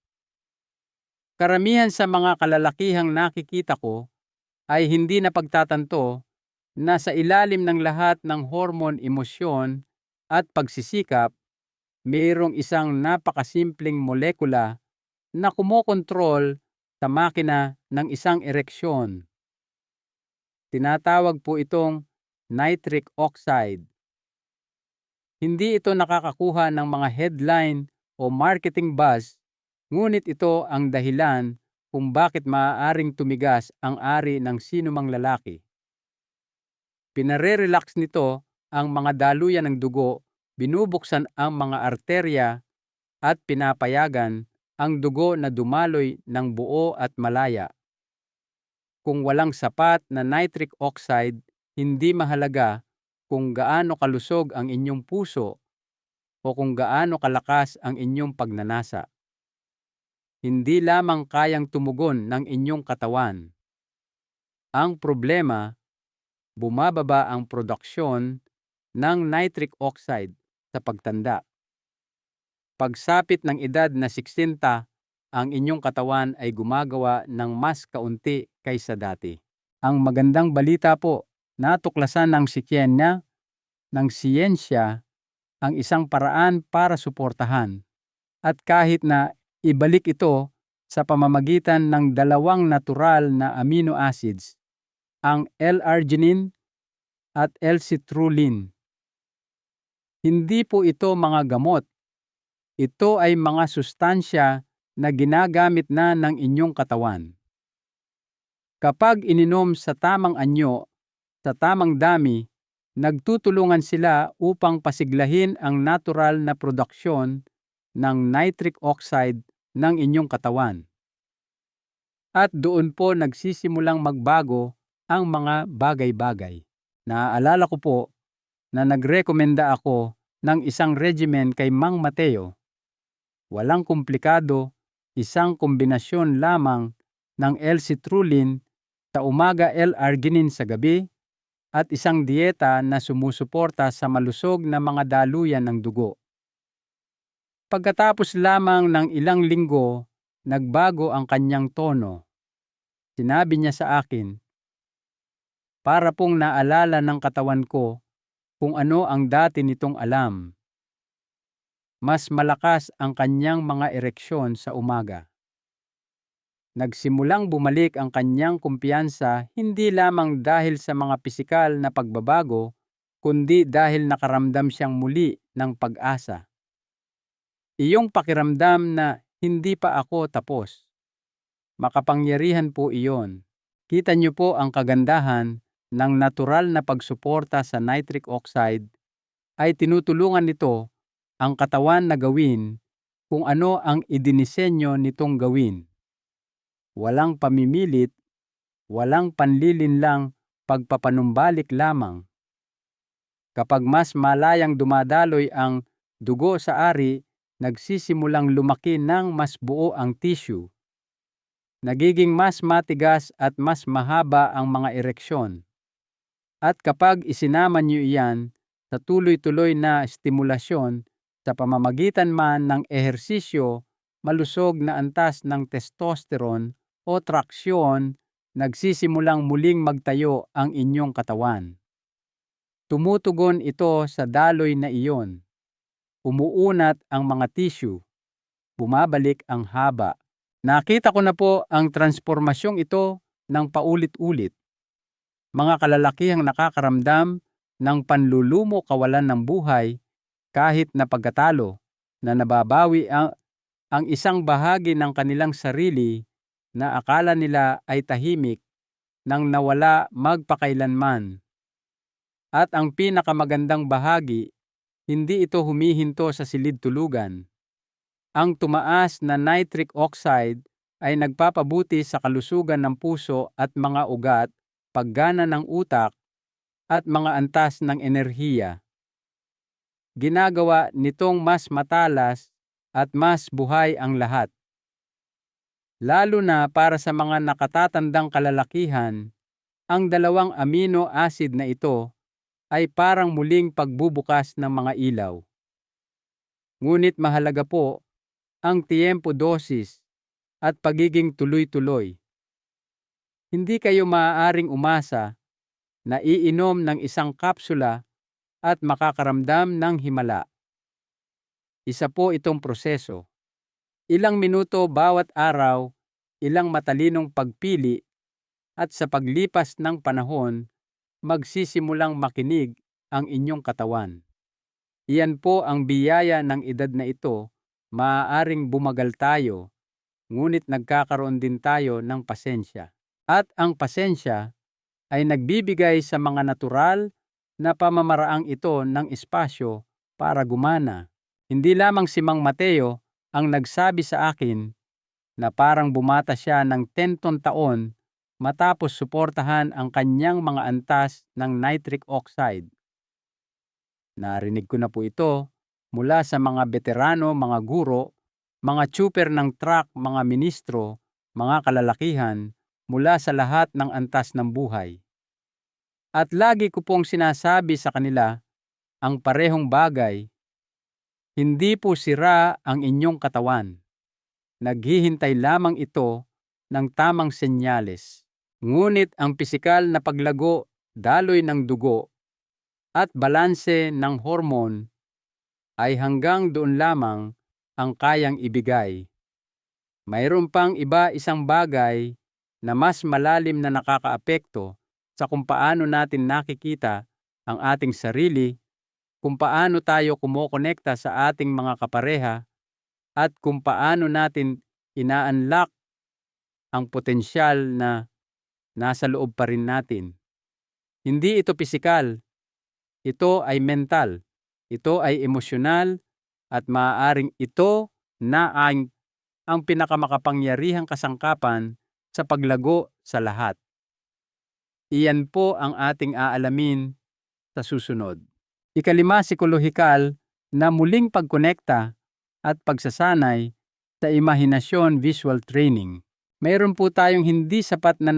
Karamihan sa mga kalalakihang nakikita ko ay hindi napagtatanto na sa ilalim ng lahat ng hormone, emosyon at pagsisikap, mayroong isang napakasimpleng molekula na kumokontrol sa makina ng isang ereksyon. Tinatawag po itong nitric oxide. Hindi ito nakakakuha ng mga headline o marketing buzz, ngunit ito ang dahilan kung bakit maaaring tumigas ang ari ng sinumang lalaki. Pinare-relax nito ang mga daluyan ng dugo, binubuksan ang mga arterya at pinapayagan ang dugo na dumaloy ng buo at malaya. Kung walang sapat na nitric oxide, hindi mahalaga kung gaano kalusog ang inyong puso o kung gaano kalakas ang inyong pagnanasa. Hindi lamang kayang tumugon ng inyong katawan. Ang problema, bumababa ang produksyon ng nitric oxide sa pagtanda. Pagsapit ng edad na 60, ang inyong katawan ay gumagawa ng mas kaunti kaysa dati. Ang magandang balita po, natuklasan ng siyensya ang isang paraan para suportahan At kahit na ibalik ito sa pamamagitan ng dalawang natural na amino acids, ang L-arginine at L-citrulline. Hindi po ito mga gamot. Ito ay mga sustansya na ginagamit na ng inyong katawan. Kapag ininom sa tamang anyo, sa tamang dami, nagtutulungan sila upang pasiglahin ang natural na produksyon ng nitric oxide ng inyong katawan. At doon po nagsisimulang magbago ang mga bagay-bagay. Naaalala ko po na nagrekomenda ako ng isang regimen kay Mang Mateo. Walang komplikado, isang kombinasyon lamang ng L-citrulline sa umaga, L-arginine sa gabi, at isang dieta na sumusuporta sa malusog na mga daluyan ng dugo. Pagkatapos lamang ng ilang linggo, nagbago ang kanyang tono. Sinabi niya sa akin, para pong naalala ng katawan ko kung ano ang dati nitong alam. Mas malakas ang kanyang mga ereksyon sa umaga. Nagsimulang bumalik ang kanyang kumpiyansa hindi lamang dahil sa mga pisikal na pagbabago, kundi dahil nakaramdam siyang muli ng pag-asa. Iyong pakiramdam na hindi pa ako tapos. Makapangyarihan po iyon. Kita niyo po ang kagandahan ng natural na pagsuporta sa nitric oxide ay tinutulungan nito ang katawan na gawin kung ano ang idinisenyo nitong gawin. Walang pamimilit, walang panlilinlang pagpapanumbalik lamang. Kapag mas malayang dumadaloy ang dugo sa ari, nagsisimulang lumaki ng mas buo ang tissue. Nagiging mas matigas at mas mahaba ang mga ereksyon. At kapag isinama niyo iyan sa tuloy-tuloy na stimulasyon sa pamamagitan man ng ehersisyo, malusog na antas ng testosterone o traksyon, nagsisimulang muling magtayo ang inyong katawan. Tumutugon ito sa daloy na iyon. Umuunat ang mga tissue. Bumabalik ang haba. Nakita ko na po ang transformasyong ito ng paulit-ulit. Mga kalalakihang nakakaramdam ng panlulumo kawalan ng buhay kahit na pagkatalo na nababawi ang isang bahagi ng kanilang sarili na akala nila ay tahimik nang nawala magpakailanman. At ang pinakamagandang bahagi, hindi ito humihinto sa silid-tulugan. Ang tumaas na nitric oxide ay nagpapabuti sa kalusugan ng puso at mga ugat, paggana ng utak, at mga antas ng enerhiya. Ginagawa nitong mas matalas at mas buhay ang lahat. Lalo na para sa mga nakatatandang kalalakihan, ang dalawang amino acid na ito ay parang muling pagbubukas ng mga ilaw. Ngunit mahalaga po ang tiempo dosis at pagiging tuloy-tuloy. Hindi kayo maaaring umasa na iinom ng isang kapsula at makakaramdam ng himala. Isa po itong proseso. Ilang minuto bawat araw, ilang matalinong pagpili, at sa paglipas ng panahon, magsisimulang makinig ang inyong katawan. Iyan po ang biyaya ng edad na ito. Maaaring bumagal tayo, ngunit nagkakaroon din tayo ng pasensya. At ang pasensya ay nagbibigay sa mga natural na pamamaraang ito ng espasyo para gumana. Hindi lamang si Mang Mateo ang nagsabi sa akin na parang bumata siya ng 10 taon matapos suportahan ang kanyang mga antas ng nitric oxide. Narinig ko na po ito mula sa mga veterano, mga guro, mga tsuper ng truck, mga ministro, mga kalalakihan, mula sa lahat ng antas ng buhay. At lagi ko pong sinasabi sa kanila ang parehong bagay. Hindi po sira ang inyong katawan. Naghihintay lamang ito ng tamang senyales. Ngunit ang pisikal na paglago, daloy ng dugo, at balanse ng hormone ay hanggang doon lamang ang kayang ibigay. Mayroon pang isang bagay na mas malalim na nakakaapekto sa kung paano natin nakikita ang ating sarili, kung paano tayo kumokonekta sa ating mga kapareha, at kung paano natin ina-unlock ang potensyal na nasa loob pa rin natin. Hindi ito pisikal, ito ay mental, ito ay emosyonal, at maaaring ito na ang pinakamakapangyarihang kasangkapan sa paglago sa lahat. Iyan po ang ating aalamin sa susunod. Ikalima, psikolohikal na muling pagkonekta at pagsasanay sa imahinasyon visual training. Mayroon po tayong hindi sapat na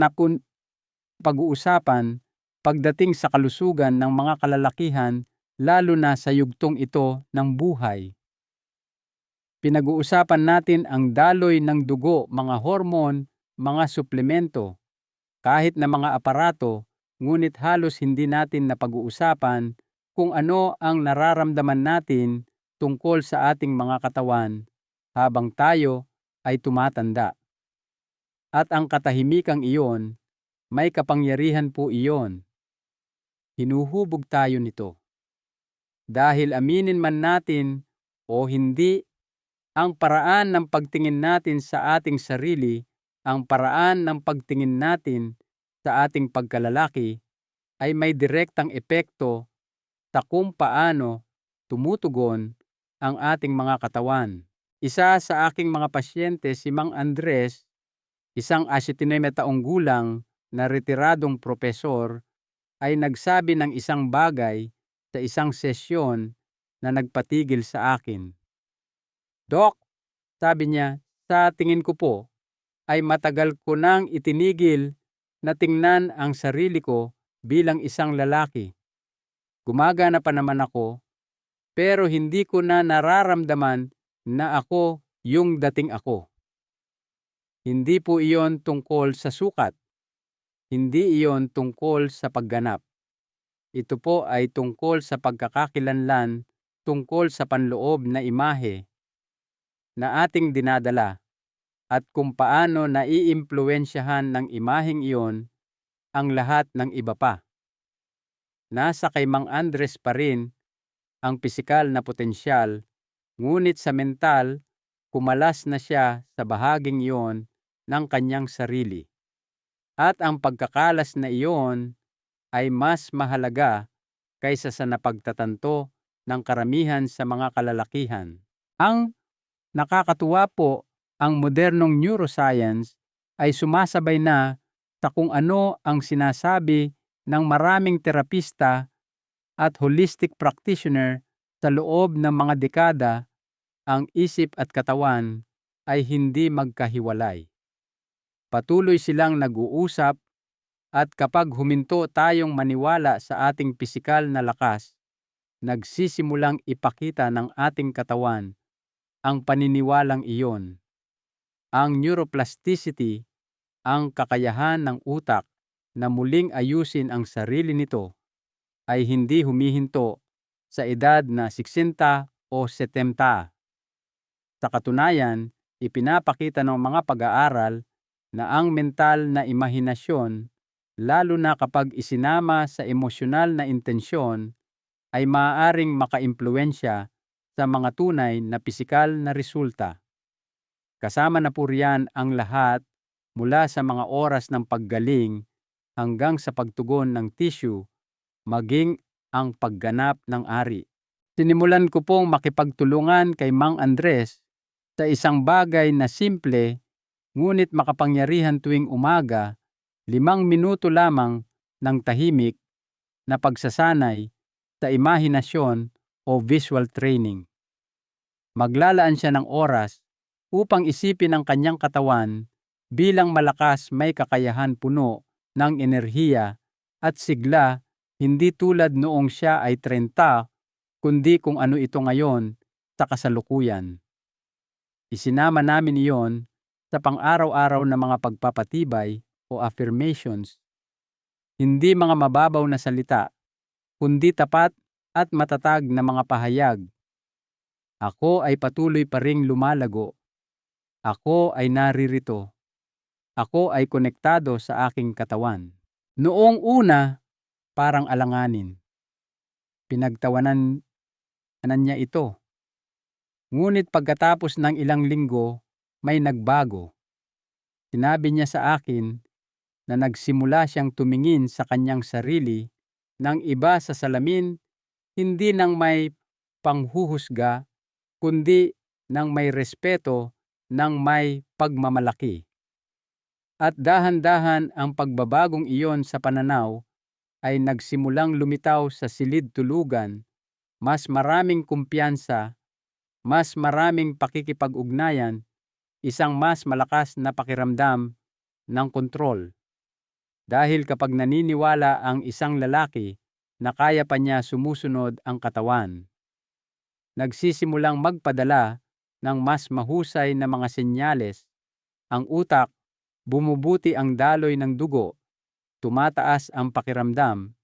pag-uusapan pagdating sa kalusugan ng mga kalalakihan, lalo na sa yugtong ito ng buhay. Pinag-uusapan natin ang daloy ng dugo, mga hormone, mga suplemento, kahit na mga aparato, ngunit halos hindi natin napag-uusapan kung ano ang nararamdaman natin tungkol sa ating mga katawan habang tayo ay tumatanda. At ang katahimikang iyon, may kapangyarihan po iyon. Hinuhubog tayo nito. Dahil aminin man natin o hindi, ang paraan ng pagtingin natin sa ating sarili, ang paraan ng pagtingin natin sa ating pagkalalaki ay may direktang epekto sa kung paano tumutugon ang ating mga katawan. Isa sa aking mga pasyente, si Mang Andres, isang 89 taong gulang na retiradong propesor, ay nagsabi ng isang bagay sa isang sesyon na nagpatigil sa akin. "Doc," sabi niya, "sa tingin ko po ay matagal ko nang itinigil na tingnan ang sarili ko bilang isang lalaki. Gumagana pa naman ako, pero hindi ko na nararamdaman na ako yung dating ako." Hindi po iyon tungkol sa sukat. Hindi iyon tungkol sa pagganap. Ito po ay tungkol sa pagkakakilanlan, tungkol sa panloob na imahe na ating dinadala at kung paano naiimpluwensyahan ng imaheng iyon ang lahat ng iba pa. Nasa kay Mang Andres pa rin ang pisikal na potensyal, ngunit sa mental, kumalas na siya sa bahaging iyon ng kanyang sarili. At ang pagkakalas na iyon ay mas mahalaga kaysa sa napagtatanto ng karamihan sa mga kalalakihan. Ang nakakatuwa po, ang modernong neuroscience ay sumasabay na sa kung ano ang sinasabi ng maraming terapista at holistic practitioner sa loob ng mga dekada. Ang isip at katawan ay hindi magkahiwalay. Patuloy silang nag-uusap, at kapag huminto tayong maniwala sa ating pisikal na lakas, nagsisimulang ipakita ng ating katawan ang paniniwalang iyon. Ang neuroplasticity, ang kakayahan ng utak na muling ayusin ang sarili nito, ay hindi humihinto sa edad na 60 o 70. Sa katunayan, ipinapakita ng mga pag-aaral na ang mental na imahinasyon, lalo na kapag isinama sa emosyonal na intensyon, ay maaaring makaimpluwensya sa mga tunay na pisikal na resulta. Kasama na po riyan ang lahat, mula sa mga oras ng paggaling hanggang sa pagtugon ng tissue, maging ang pagganap ng ari. Sinimulan ko pong makipagtulungan kay Mang Andres sa isang bagay na simple ngunit makapangyarihan tuwing umaga, 5 minuto lamang ng tahimik na pagsasanay sa imahinasyon o visual training. Maglalaan siya ng oras upang isipin ang kanyang katawan bilang malakas, may kakayahan, puno ng enerhiya at sigla, hindi tulad noong siya ay 30, kundi kung ano ito ngayon sa kasalukuyan. Isinama namin iyon sa pang-araw-araw na mga pagpapatibay o affirmations. Hindi mga mababaw na salita, kundi tapat at matatag na mga pahayag. Ako ay patuloy pa ring lumalago. Ako ay naririto. Ako ay konektado sa aking katawan. Noong una, parang alanganin. Pinagtawanan niya ito. Ngunit pagkatapos ng ilang linggo, may nagbago. Sinabi niya sa akin na nagsimula siyang tumingin sa kanyang sarili ng iba sa salamin, hindi ng may panghuhusga, kundi ng may respeto, ng may pagmamalaki. At dahan-dahan ang pagbabagong iyon sa pananaw ay nagsimulang lumitaw sa silid tulugan, mas maraming kumpiyansa, mas maraming pakikipag-ugnayan, isang mas malakas na pakiramdam ng kontrol. Dahil kapag naniniwala ang isang lalaki na kaya pa niya sumusunod ang katawan, nagsisimulang magpadala ng mas mahusay na mga senyales, ang utak, bumubuti ang daloy ng dugo, tumataas ang pakiramdam,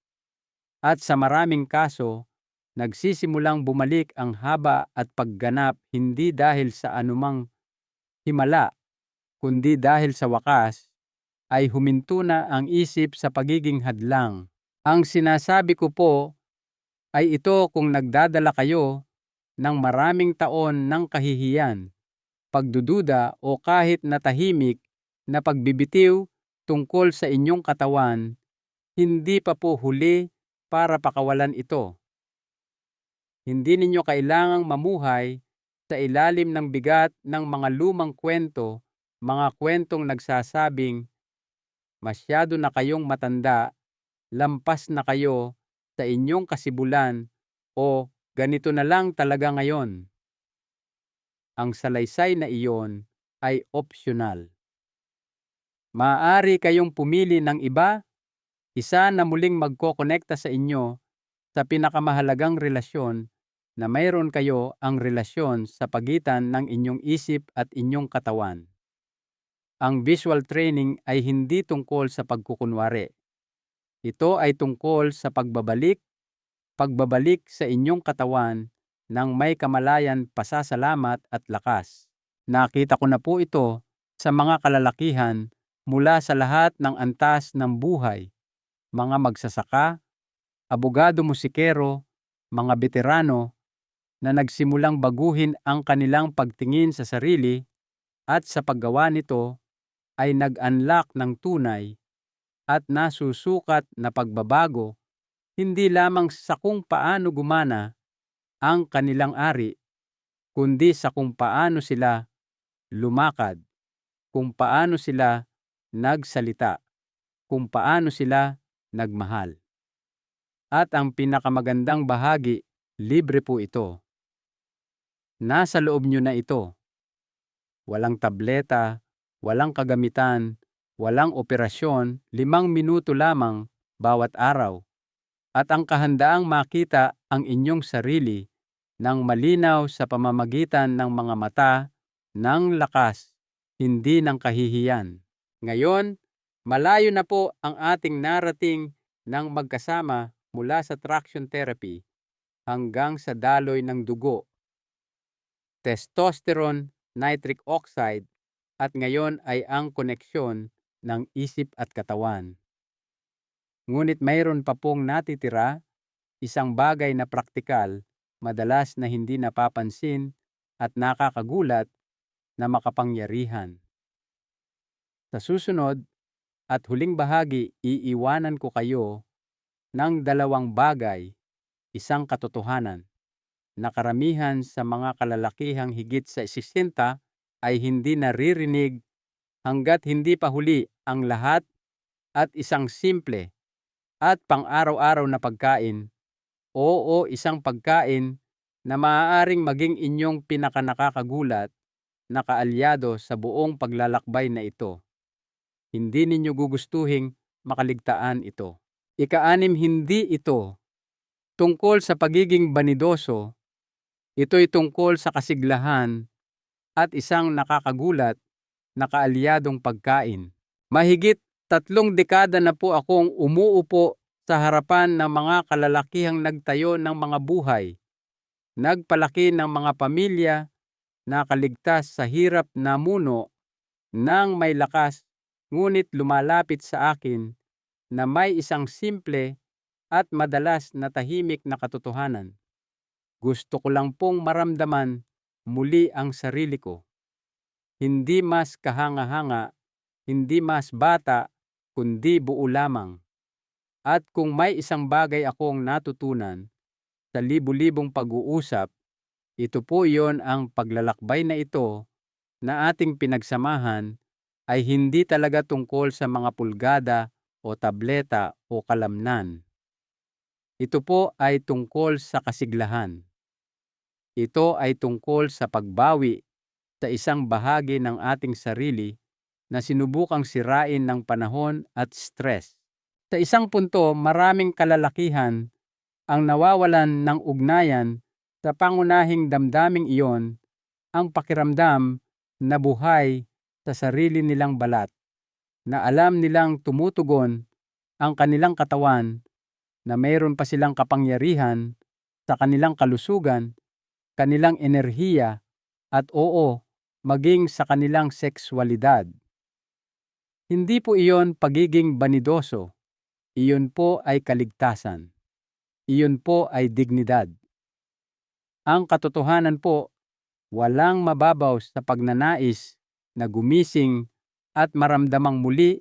at sa maraming kaso, nagsisimulang bumalik ang haba at pagganap hindi dahil sa anumang himala, kundi dahil sa wakas ay huminto na ang isip sa pagiging hadlang. Ang sinasabi ko po ay ito kung nagdadala kayo ng maraming taon ng kahihiyan, pagdududa o kahit na tahimik na pagbibitiw tungkol sa inyong katawan, hindi pa po huli para pakawalan ito. Hindi ninyo kailangang mamuhay sa ilalim ng bigat ng mga lumang kwento, mga kwentong nagsasabing, masyado na kayong matanda, lampas na kayo sa inyong kasibulan, o ganito na lang talaga ngayon. Ang salaysay na iyon ay optional. Maaari kayong pumili ng iba, isa na muling magkokonekta sa inyo sa pinakamahalagang relasyon na mayroon kayo, ang relasyon sa pagitan ng inyong isip at inyong katawan. Ang visual training ay hindi tungkol sa pagkukunwari. Ito ay tungkol sa pagbabalik sa inyong katawan ng may kamalayan, pasasalamat at lakas. Nakita ko na po ito sa mga kalalakihan mula sa lahat ng antas ng buhay, mga magsasaka, abogado, musikero, mga veterano na nagsimulang baguhin ang kanilang pagtingin sa sarili at sa paggawa nito ay nag-unlock ng tunay at nasusukat na pagbabago, hindi lamang sa kung paano gumana ang kanilang ari, kundi sa kung paano sila lumakad, kung paano sila nagsalita, kung paano sila nagmahal. At ang pinakamagandang bahagi, libre po ito. Nasa loob nyo na ito. Walang tableta, walang kagamitan, walang operasyon, 5 minuto lamang bawat araw. At ang kahandaang makita ang inyong sarili ng malinaw sa pamamagitan ng mga mata ng lakas, hindi ng kahihiyan. Ngayon, malayo na po ang ating narating ng magkasama mula sa traction therapy hanggang sa daloy ng dugo, testosterone, nitric oxide, at ngayon ay ang koneksyon ng isip at katawan. Ngunit mayroon pa pong natitira, isang bagay na praktikal, madalas na hindi napapansin at nakakagulat na makapangyarihan. Sa susunod at huling bahagi, iiwanan ko kayo ng 2 bagay, isang katotohanan, na karamihan sa mga kalalakihang higit sa 60 ay hindi naririnig hanggat hindi pa huli ang lahat, at isang simple at pang-araw-araw na pagkain, o isang pagkain na maaaring maging inyong pinakanakakagulat na kaalyado sa buong paglalakbay na ito. Hindi ninyo gugustuhing makaligtaan ito. Ika-6, hindi ito tungkol sa pagiging banidoso. Ito'y tungkol sa kasiglahan at isang nakakagulat na kaalyadong pagkain. Mahigit 3 dekada na po akong umuupo sa harapan ng mga kalalakihang nagtayo ng mga buhay, nagpalaki ng mga pamilya na kaligtas sa hirap na muno ng may lakas, ngunit lumalapit sa akin na may isang simple at madalas na tahimik na katotohanan. Gusto ko lang pong maramdaman muli ang sarili ko. Hindi mas kahanga-hanga, hindi mas bata, kundi buo lamang. At kung may isang bagay akong natutunan sa libu-libong pag-uusap, ito po iyon, ang paglalakbay na ito na ating pinagsamahan ay hindi talaga tungkol sa mga pulgada o tableta o kalamnan. Ito po ay tungkol sa kasiglahan. Ito ay tungkol sa pagbawi sa isang bahagi ng ating sarili na sinubukang sirain ng panahon at stress. Sa isang punto, maraming kalalakihan ang nawawalan ng ugnayan sa pangunahing damdaming iyon, ang pakiramdam na buhay sa sarili nilang balat, na alam nilang tumutugon ang kanilang katawan, na mayroon pa silang kapangyarihan sa kanilang kalusugan, kanilang enerhiya, at oo, maging sa kanilang sexualidad. Hindi po iyon pagiging banidoso. Iyon po ay kaligtasan. Iyon po ay dignidad. Ang katotohanan po, walang mababaw sa pagnanais na gumising at maramdamang muli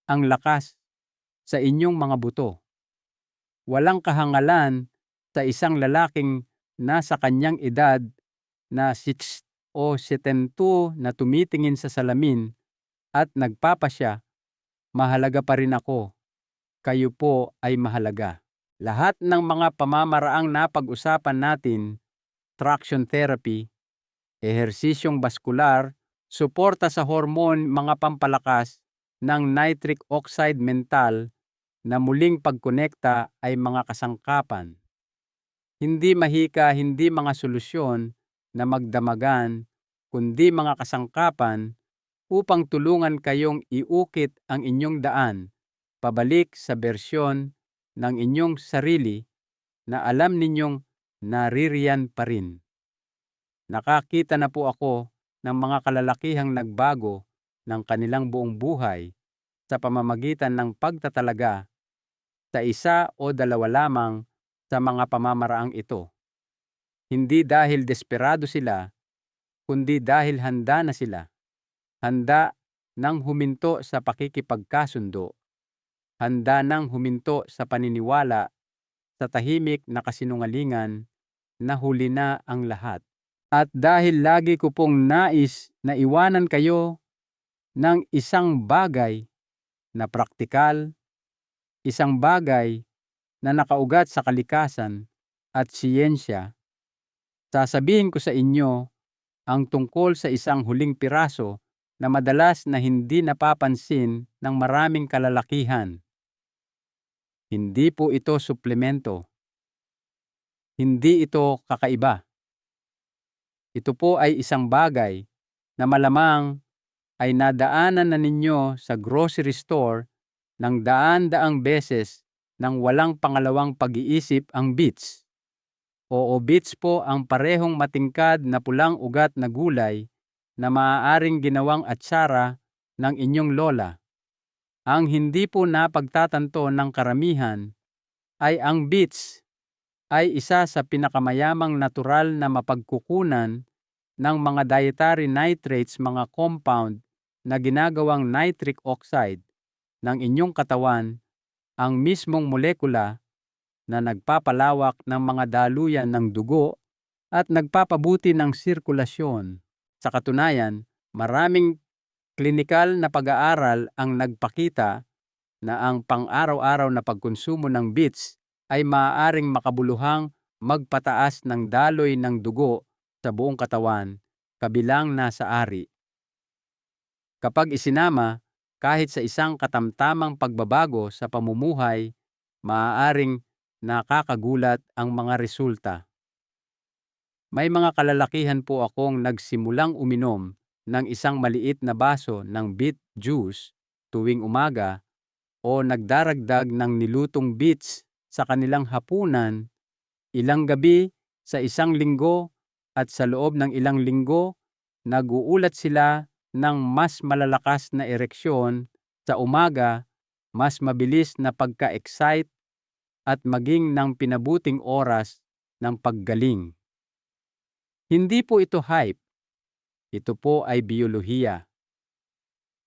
ang lakas sa inyong mga buto. Walang kahangalan sa isang lalaking nasa kanyang edad na 60 o 70 na tumitingin sa salamin at nagpapasya, "Mahalaga pa rin ako. Kayo po ay mahalaga." Lahat ng mga pamamaraang napag-usapan natin, traction therapy, ehersisyong baskular, suporta sa hormone, mga pampalakas ng nitric oxide mental na muling pagkonekta, ay mga kasangkapan. Hindi mahika, hindi mga solusyon na magdamagan, kundi mga kasangkapan upang tulungan kayong iukit ang inyong daan pabalik sa bersyon ng inyong sarili na alam ninyong naririyan pa rin. Nakakita na po ako ng mga kalalakihang nagbago ng kanilang buong buhay sa pamamagitan ng pagtatalaga sa isa o dalawa lamang sa mga pamamaraang ito. Hindi dahil desperado sila, kundi dahil handa na sila. Handa nang huminto sa pakikipagkasundo. Handa nang huminto sa paniniwala sa tahimik na kasinungalingan na huli na ang lahat. At dahil lagi ko pong nais na iwanan kayo ng isang bagay na praktikal, isang bagay na nakaugat sa kalikasan at siyensya, sasabihin ko sa inyo ang tungkol sa isang huling piraso na madalas na hindi napapansin ng maraming kalalakihan. Hindi po ito suplemento. Hindi ito kakaiba. Ito po ay isang bagay na malamang ay nadaanan na ninyo sa grocery store ng daan-daang beses nang walang pangalawang pag-iisip, ang beets. Oo, beets po ang parehong matingkad na pulang ugat na gulay na maaaring ginawang atsara ng inyong lola. Ang hindi po napagtatanto ng karamihan ay ang beets ay isa sa pinakamayamang natural na mapagkukunan ng mga dietary nitrates, mga compound na ginagawang nitric oxide ng inyong katawan, ang mismong molekula na nagpapalawak ng mga daluyan ng dugo at nagpapabuti ng sirkulasyon. Sa katunayan, maraming klinikal na pag-aaral ang nagpakita na ang pang-araw-araw na pagkonsumo ng beets ay maaaring makabuluhang magpataas ng daloy ng dugo sa buong katawan, kabilang nasa ari. Kapag isinama kahit sa isang katamtamang pagbabago sa pamumuhay, maaaring nakakagulat ang mga resulta. May mga kalalakihan po akong nagsimulang uminom ng isang maliit na baso ng beet juice tuwing umaga o nagdaragdag ng nilutong beets sa kanilang hapunan. Ilang gabi sa isang linggo at sa loob ng ilang linggo, nag-uulat sila ng mas malalakas na ereksyon sa umaga, mas mabilis na pagka-excite at maging ng pinabuting oras ng paggaling. Hindi po ito hype, ito po ay biyolohiya.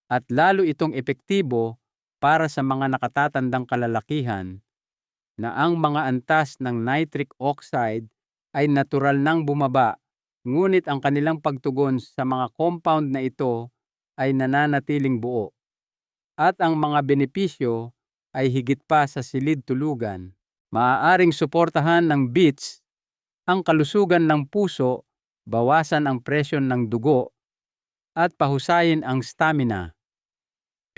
At lalo itong epektibo para sa mga nakatatandang kalalakihan na ang mga antas ng nitric oxide ay natural nang bumaba, ngunit ang kanilang pagtugon sa mga compound na ito ay nananatiling buo. At ang mga benepisyo ay higit pa sa silid tulugan. Maaaring suportahan ng beets ang kalusugan ng puso, bawasan ang presyon ng dugo, at pahusayin ang stamina.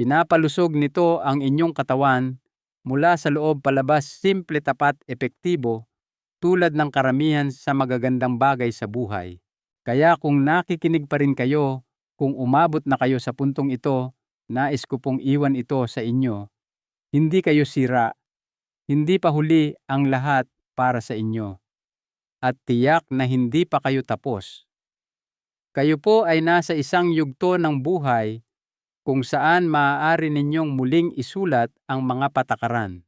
Pinapalusog nito ang inyong katawan mula sa loob palabas, simple, tapat, epektibo, tulad ng karamihan sa magagandang bagay sa buhay. Kaya kung nakikinig pa rin kayo, kung umabot na kayo sa puntong ito, nais ko pong iwan ito sa inyo. Hindi kayo sira, hindi pa huli ang lahat para sa inyo. At tiyak na hindi pa kayo tapos. Kayo po ay nasa isang yugto ng buhay kung saan maaari ninyong muling isulat ang mga patakaran.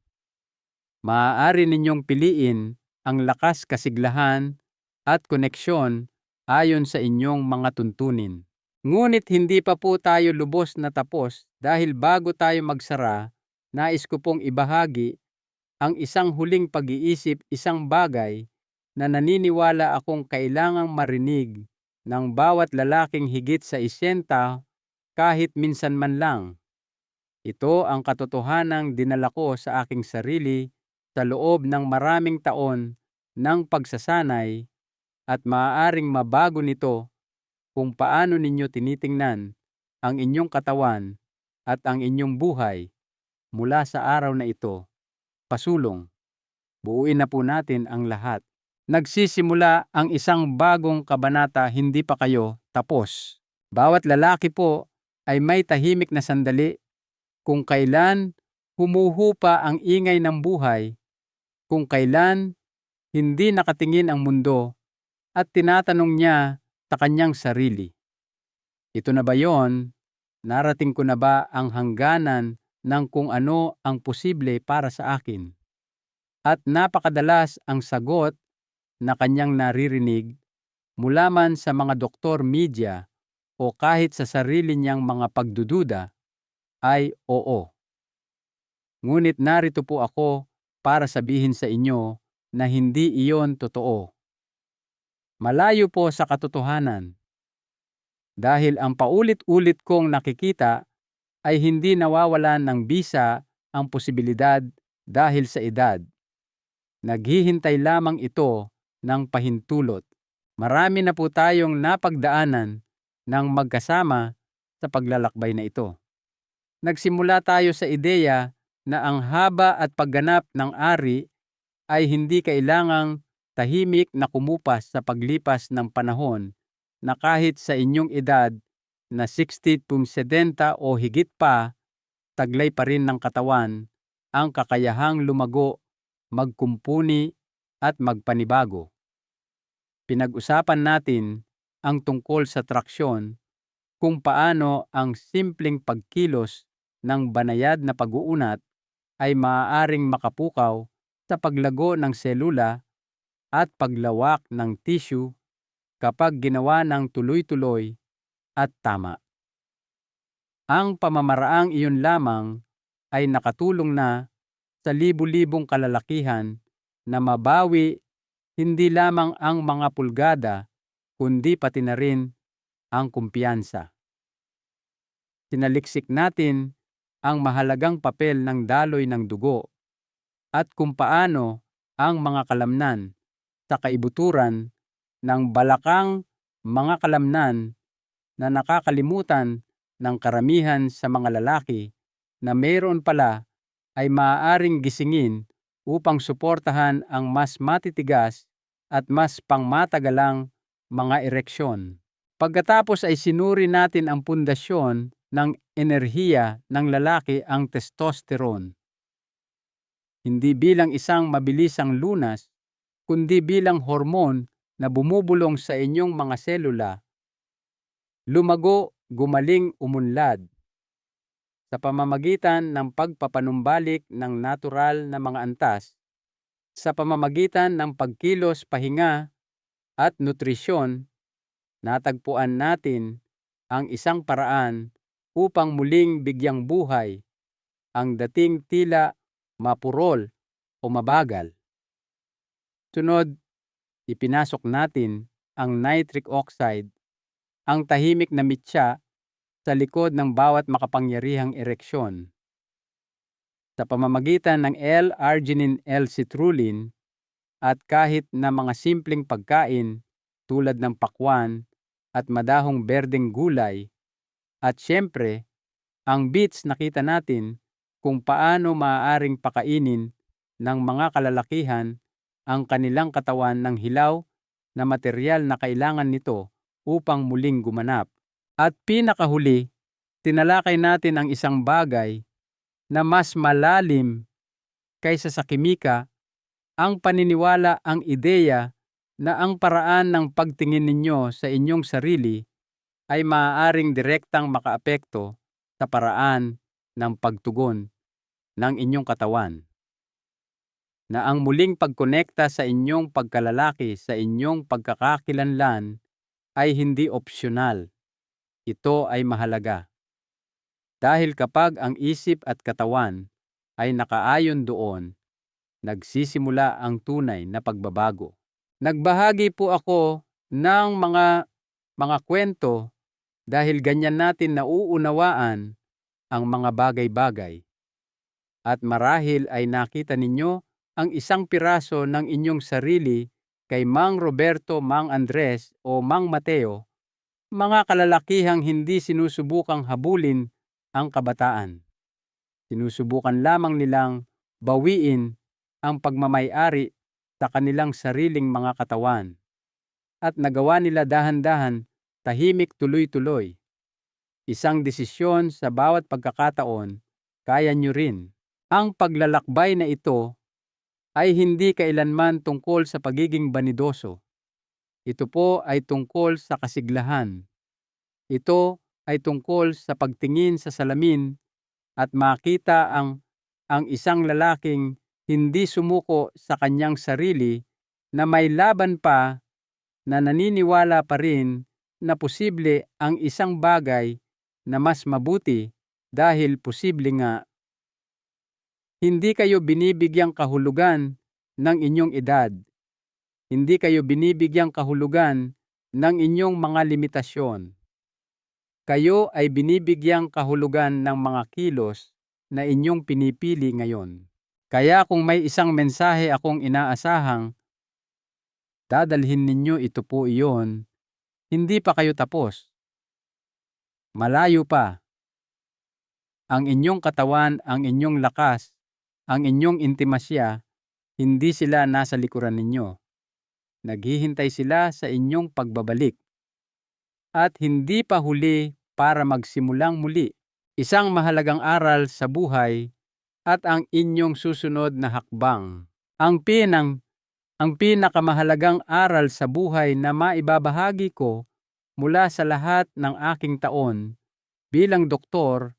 Maaari ninyong piliin ang lakas, kasiglahan at koneksyon ayon sa inyong mga tuntunin. Ngunit hindi pa po tayo lubos na tapos dahil bago tayo magsara, nais ko pong ibahagi ang isang huling pag-iisip, isang bagay na naniniwala akong kailangang marinig ng bawat lalaking higit sa 80 kahit minsan man lang. Ito ang katotohanang dinala ko sa aking sarili sa loob ng maraming taon ng pagsasanay at maaaring mabago nito kung paano ninyo tinitingnan ang inyong katawan at ang inyong buhay mula sa araw na ito. Pasulong, buuin na po natin ang lahat. Nagsisimula ang isang bagong kabanata, hindi pa kayo tapos. Bawat lalaki po ay may tahimik na sandali kung kailan humuhupa ang ingay ng buhay, kung kailan hindi nakatingin ang mundo at tinatanong niya sa kanyang sarili, ito na ba yon? Narating ko na ba ang hangganan ng kung ano ang posible para sa akin? At napakadalas ang sagot na kanyang naririnig mula man sa mga doktor, media, o kahit sa sarili niyang mga pagdududa ay oo. Ngunit narito po ako para sabihin sa inyo na hindi iyon totoo. Malayo po sa katotohanan. Dahil ang paulit-ulit kong nakikita ay hindi nawawalan ng bisa ang posibilidad dahil sa edad. Naghihintay lamang ito ng pahintulot. Marami na po tayong napagdaanan ng magkasama sa paglalakbay na ito. Nagsimula tayo sa ideya na ang haba at pagganap ng ari ay hindi kailangang tahimik na kumupas sa paglipas ng panahon, na kahit sa inyong edad na 60, 70 o higit pa, taglay pa rin ng katawan ang kakayahang lumago, magkumpuni at magpanibago. Pinag-usapan natin ang tungkol sa traksyon, kung paano ang simpleng pagkilos ng banayad na pag-uunat ay maaaring makapukaw sa paglago ng selula at paglawak ng tissue kapag ginawa ng tuloy-tuloy at tama. Ang pamamaraang iyon lamang ay nakatulong na sa libu-libong kalalakihan na mabawi hindi lamang ang mga pulgada, kundi pati na rin ang kumpiyansa. Sinaliksik natin ang mahalagang papel ng daloy ng dugo at kung paano ang mga kalamnan sa kaibuturan ng balakang mga kalamnan na nakakalimutan ng karamihan sa mga lalaki na mayroon pala ay maaaring gisingin upang suportahan ang mas matitigas at mas pangmatagalang mga ereksyon. Pagkatapos ay sinuri natin ang pundasyon ng enerhiya ng lalaki, ang testosterone. Hindi bilang isang mabilisang lunas, kundi bilang hormone na bumubulong sa inyong mga selula, lumago, gumaling, umunlad sa pamamagitan ng pagpapanumbalik ng natural na mga antas, sa pamamagitan ng pagkilos, pahinga at nutrisyon. Natagpuan natin ang isang paraan upang muling bigyang buhay ang dating tila mapurol o mabagal. Sunod, ipinasok natin ang nitric oxide, ang tahimik na mitya sa likod ng bawat makapangyarihang ereksyon. Sa pamamagitan ng L-arginine L-citrulline at kahit na mga simpleng pagkain tulad ng pakwan at madahong berdeng gulay, at syempre, ang beets, nakita natin kung paano maaaring pakainin ng mga kalalakihan ang kanilang katawan ng hilaw na materyal na kailangan nito upang muling gumanap. At pinakahuli, tinalakay natin ang isang bagay na mas malalim kaysa sa kimika, ang paniniwala, ang ideya na ang paraan ng pagtingin ninyo sa inyong sarili ay maaaring direktang makaapekto sa paraan ng pagtugon ng inyong katawan. Na ang muling pagkonekta sa inyong pagkalalaki, sa inyong pagkakakilanlan ay hindi opsyonal. Ito ay mahalaga. Dahil kapag ang isip at katawan ay nakaayon doon, nagsisimula ang tunay na pagbabago. Nagbahagi po ako ng mga kwento dahil ganyan natin nauunawaan ang mga bagay-bagay. At marahil ay nakita ninyo ang isang piraso ng inyong sarili kay Mang Roberto, Mang Andres o Mang Mateo, mga kalalakihang hindi sinusubukang habulin ang kabataan. Sinusubukan lamang nilang bawiin ang pagmamay-ari sa kanilang sariling mga katawan. At nagawa nila dahan-dahan, tahimik, tuloy-tuloy. Isang desisyon sa bawat pagkakataon, kaya nyo rin. Ang paglalakbay na ito ay hindi kailanman tungkol sa pagiging banidoso. Ito po ay tungkol sa kasiglahan. Ito ay tungkol sa pagtingin sa salamin at makita ang isang lalaking hindi sumuko sa kanyang sarili, na may laban pa, na naniniwala pa rin na posible ang isang bagay na mas mabuti dahil posible nga. Hindi kayo binibigyang kahulugan ng inyong edad. Hindi kayo binibigyang kahulugan ng inyong mga limitasyon. Kayo ay binibigyang kahulugan ng mga kilos na inyong pinipili ngayon. Kaya kung may isang mensahe akong inaasahang dadalhin ninyo, ito po iyon, hindi pa kayo tapos. Malayo pa. Ang inyong katawan, ang inyong lakas, ang inyong intimasya, hindi sila nasa likuran ninyo. Naghihintay sila sa inyong pagbabalik. At hindi pa huli para magsimulang muli. Isang mahalagang aral sa buhay at ang inyong susunod na hakbang. Ang pinakamahalagang aral sa buhay na maibabahagi ko mula sa lahat ng aking taon bilang doktor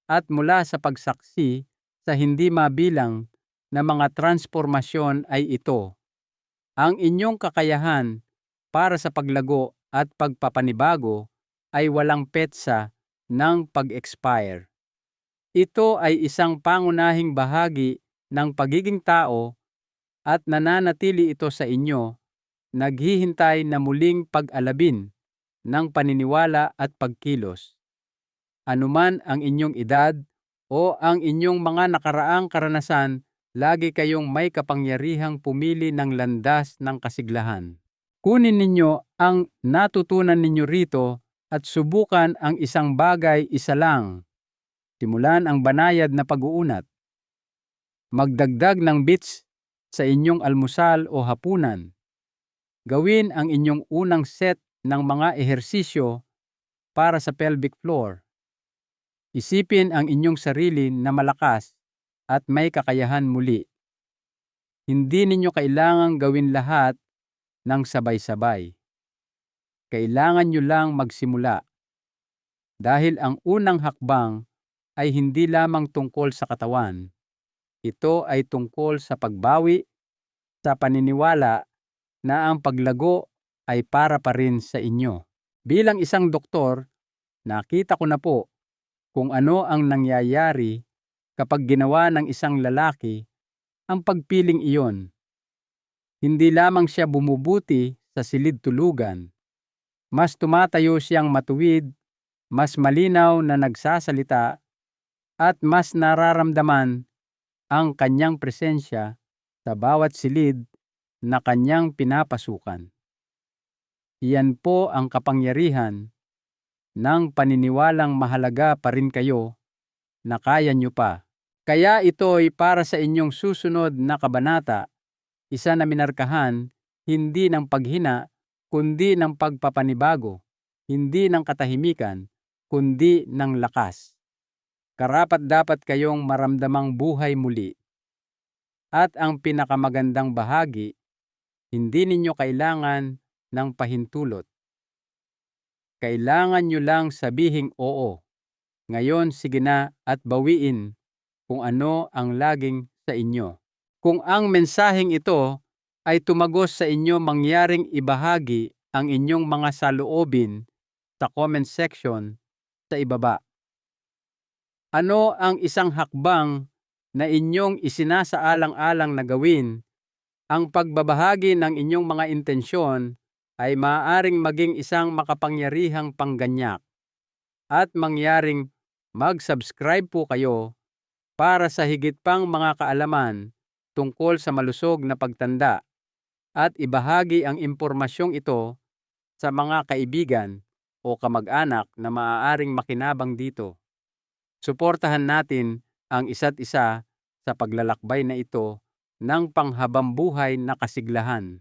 at mula sa pagsaksi sa hindi mabilang na mga transformasyon ay ito. Ang inyong kakayahan para sa paglago at pagpapanibago ay walang petsa ng pag-expire. Ito ay isang pangunahing bahagi ng pagiging tao at nananatili ito sa inyo, naghihintay na muling pag-alabin ng paniniwala at pagkilos. Anuman ang inyong edad o ang inyong mga nakaraang karanasan, lagi kayong may kapangyarihang pumili ng landas ng kasiglahan. Kunin ninyo ang natutunan ninyo rito at subukan ang isang bagay isa lang. Simulan ang banayad na pag-uunat. Magdagdag ng beets sa inyong almusal o hapunan. Gawin ang inyong unang set ng mga ehersisyo para sa pelvic floor. Isipin ang inyong sarili na malakas at may kakayahan muli. Hindi ninyo kailangang gawin lahat ng sabay-sabay. Kailangan nyo lang magsimula. Dahil ang unang hakbang ay hindi lamang tungkol sa katawan. Ito ay tungkol sa pagbawi, sa paniniwala na ang paglago ay para pa rin sa inyo. Bilang isang doktor, nakita ko na po kung ano ang nangyayari kapag ginawa ng isang lalaki ang pagpiling iyon. Hindi lamang siya bumubuti sa silid-tulugan. Mas tumatayo siyang matuwid, mas malinaw na nagsasalita, at mas nararamdaman ang kanyang presensya sa bawat silid na kanyang pinapasukan. Iyan po ang kapangyarihan ng paniniwalang mahalaga pa rin kayo na kaya nyo pa. Kaya ito'y para sa inyong susunod na kabanata, isa na minarkahan hindi ng paghina kundi ng pagpapanibago, hindi ng katahimikan kundi ng lakas. Karapat-dapat kayong maramdamang buhay muli. At ang pinakamagandang bahagi, hindi ninyo kailangan ng pahintulot. Kailangan nyo lang sabihing oo. Ngayon sige na at bawiin kung ano ang laging sa inyo. Kung ang mensaheng ito ay tumagos sa inyo, mangyaring ibahagi ang inyong mga saloobin sa comment section sa ibaba. Ano ang isang hakbang na inyong isinasaalang-alang na gawin? Ang pagbabahagi ng inyong mga intensyon ay maaaring maging isang makapangyarihang pangganyak. At mangyaring mag-subscribe po kayo para sa higit pang mga kaalaman tungkol sa malusog na pagtanda at ibahagi ang impormasyong ito sa mga kaibigan o kamag-anak na maaaring makinabang dito. Suportahan natin ang isa't isa sa paglalakbay na ito ng panghabambuhay na kasiglahan.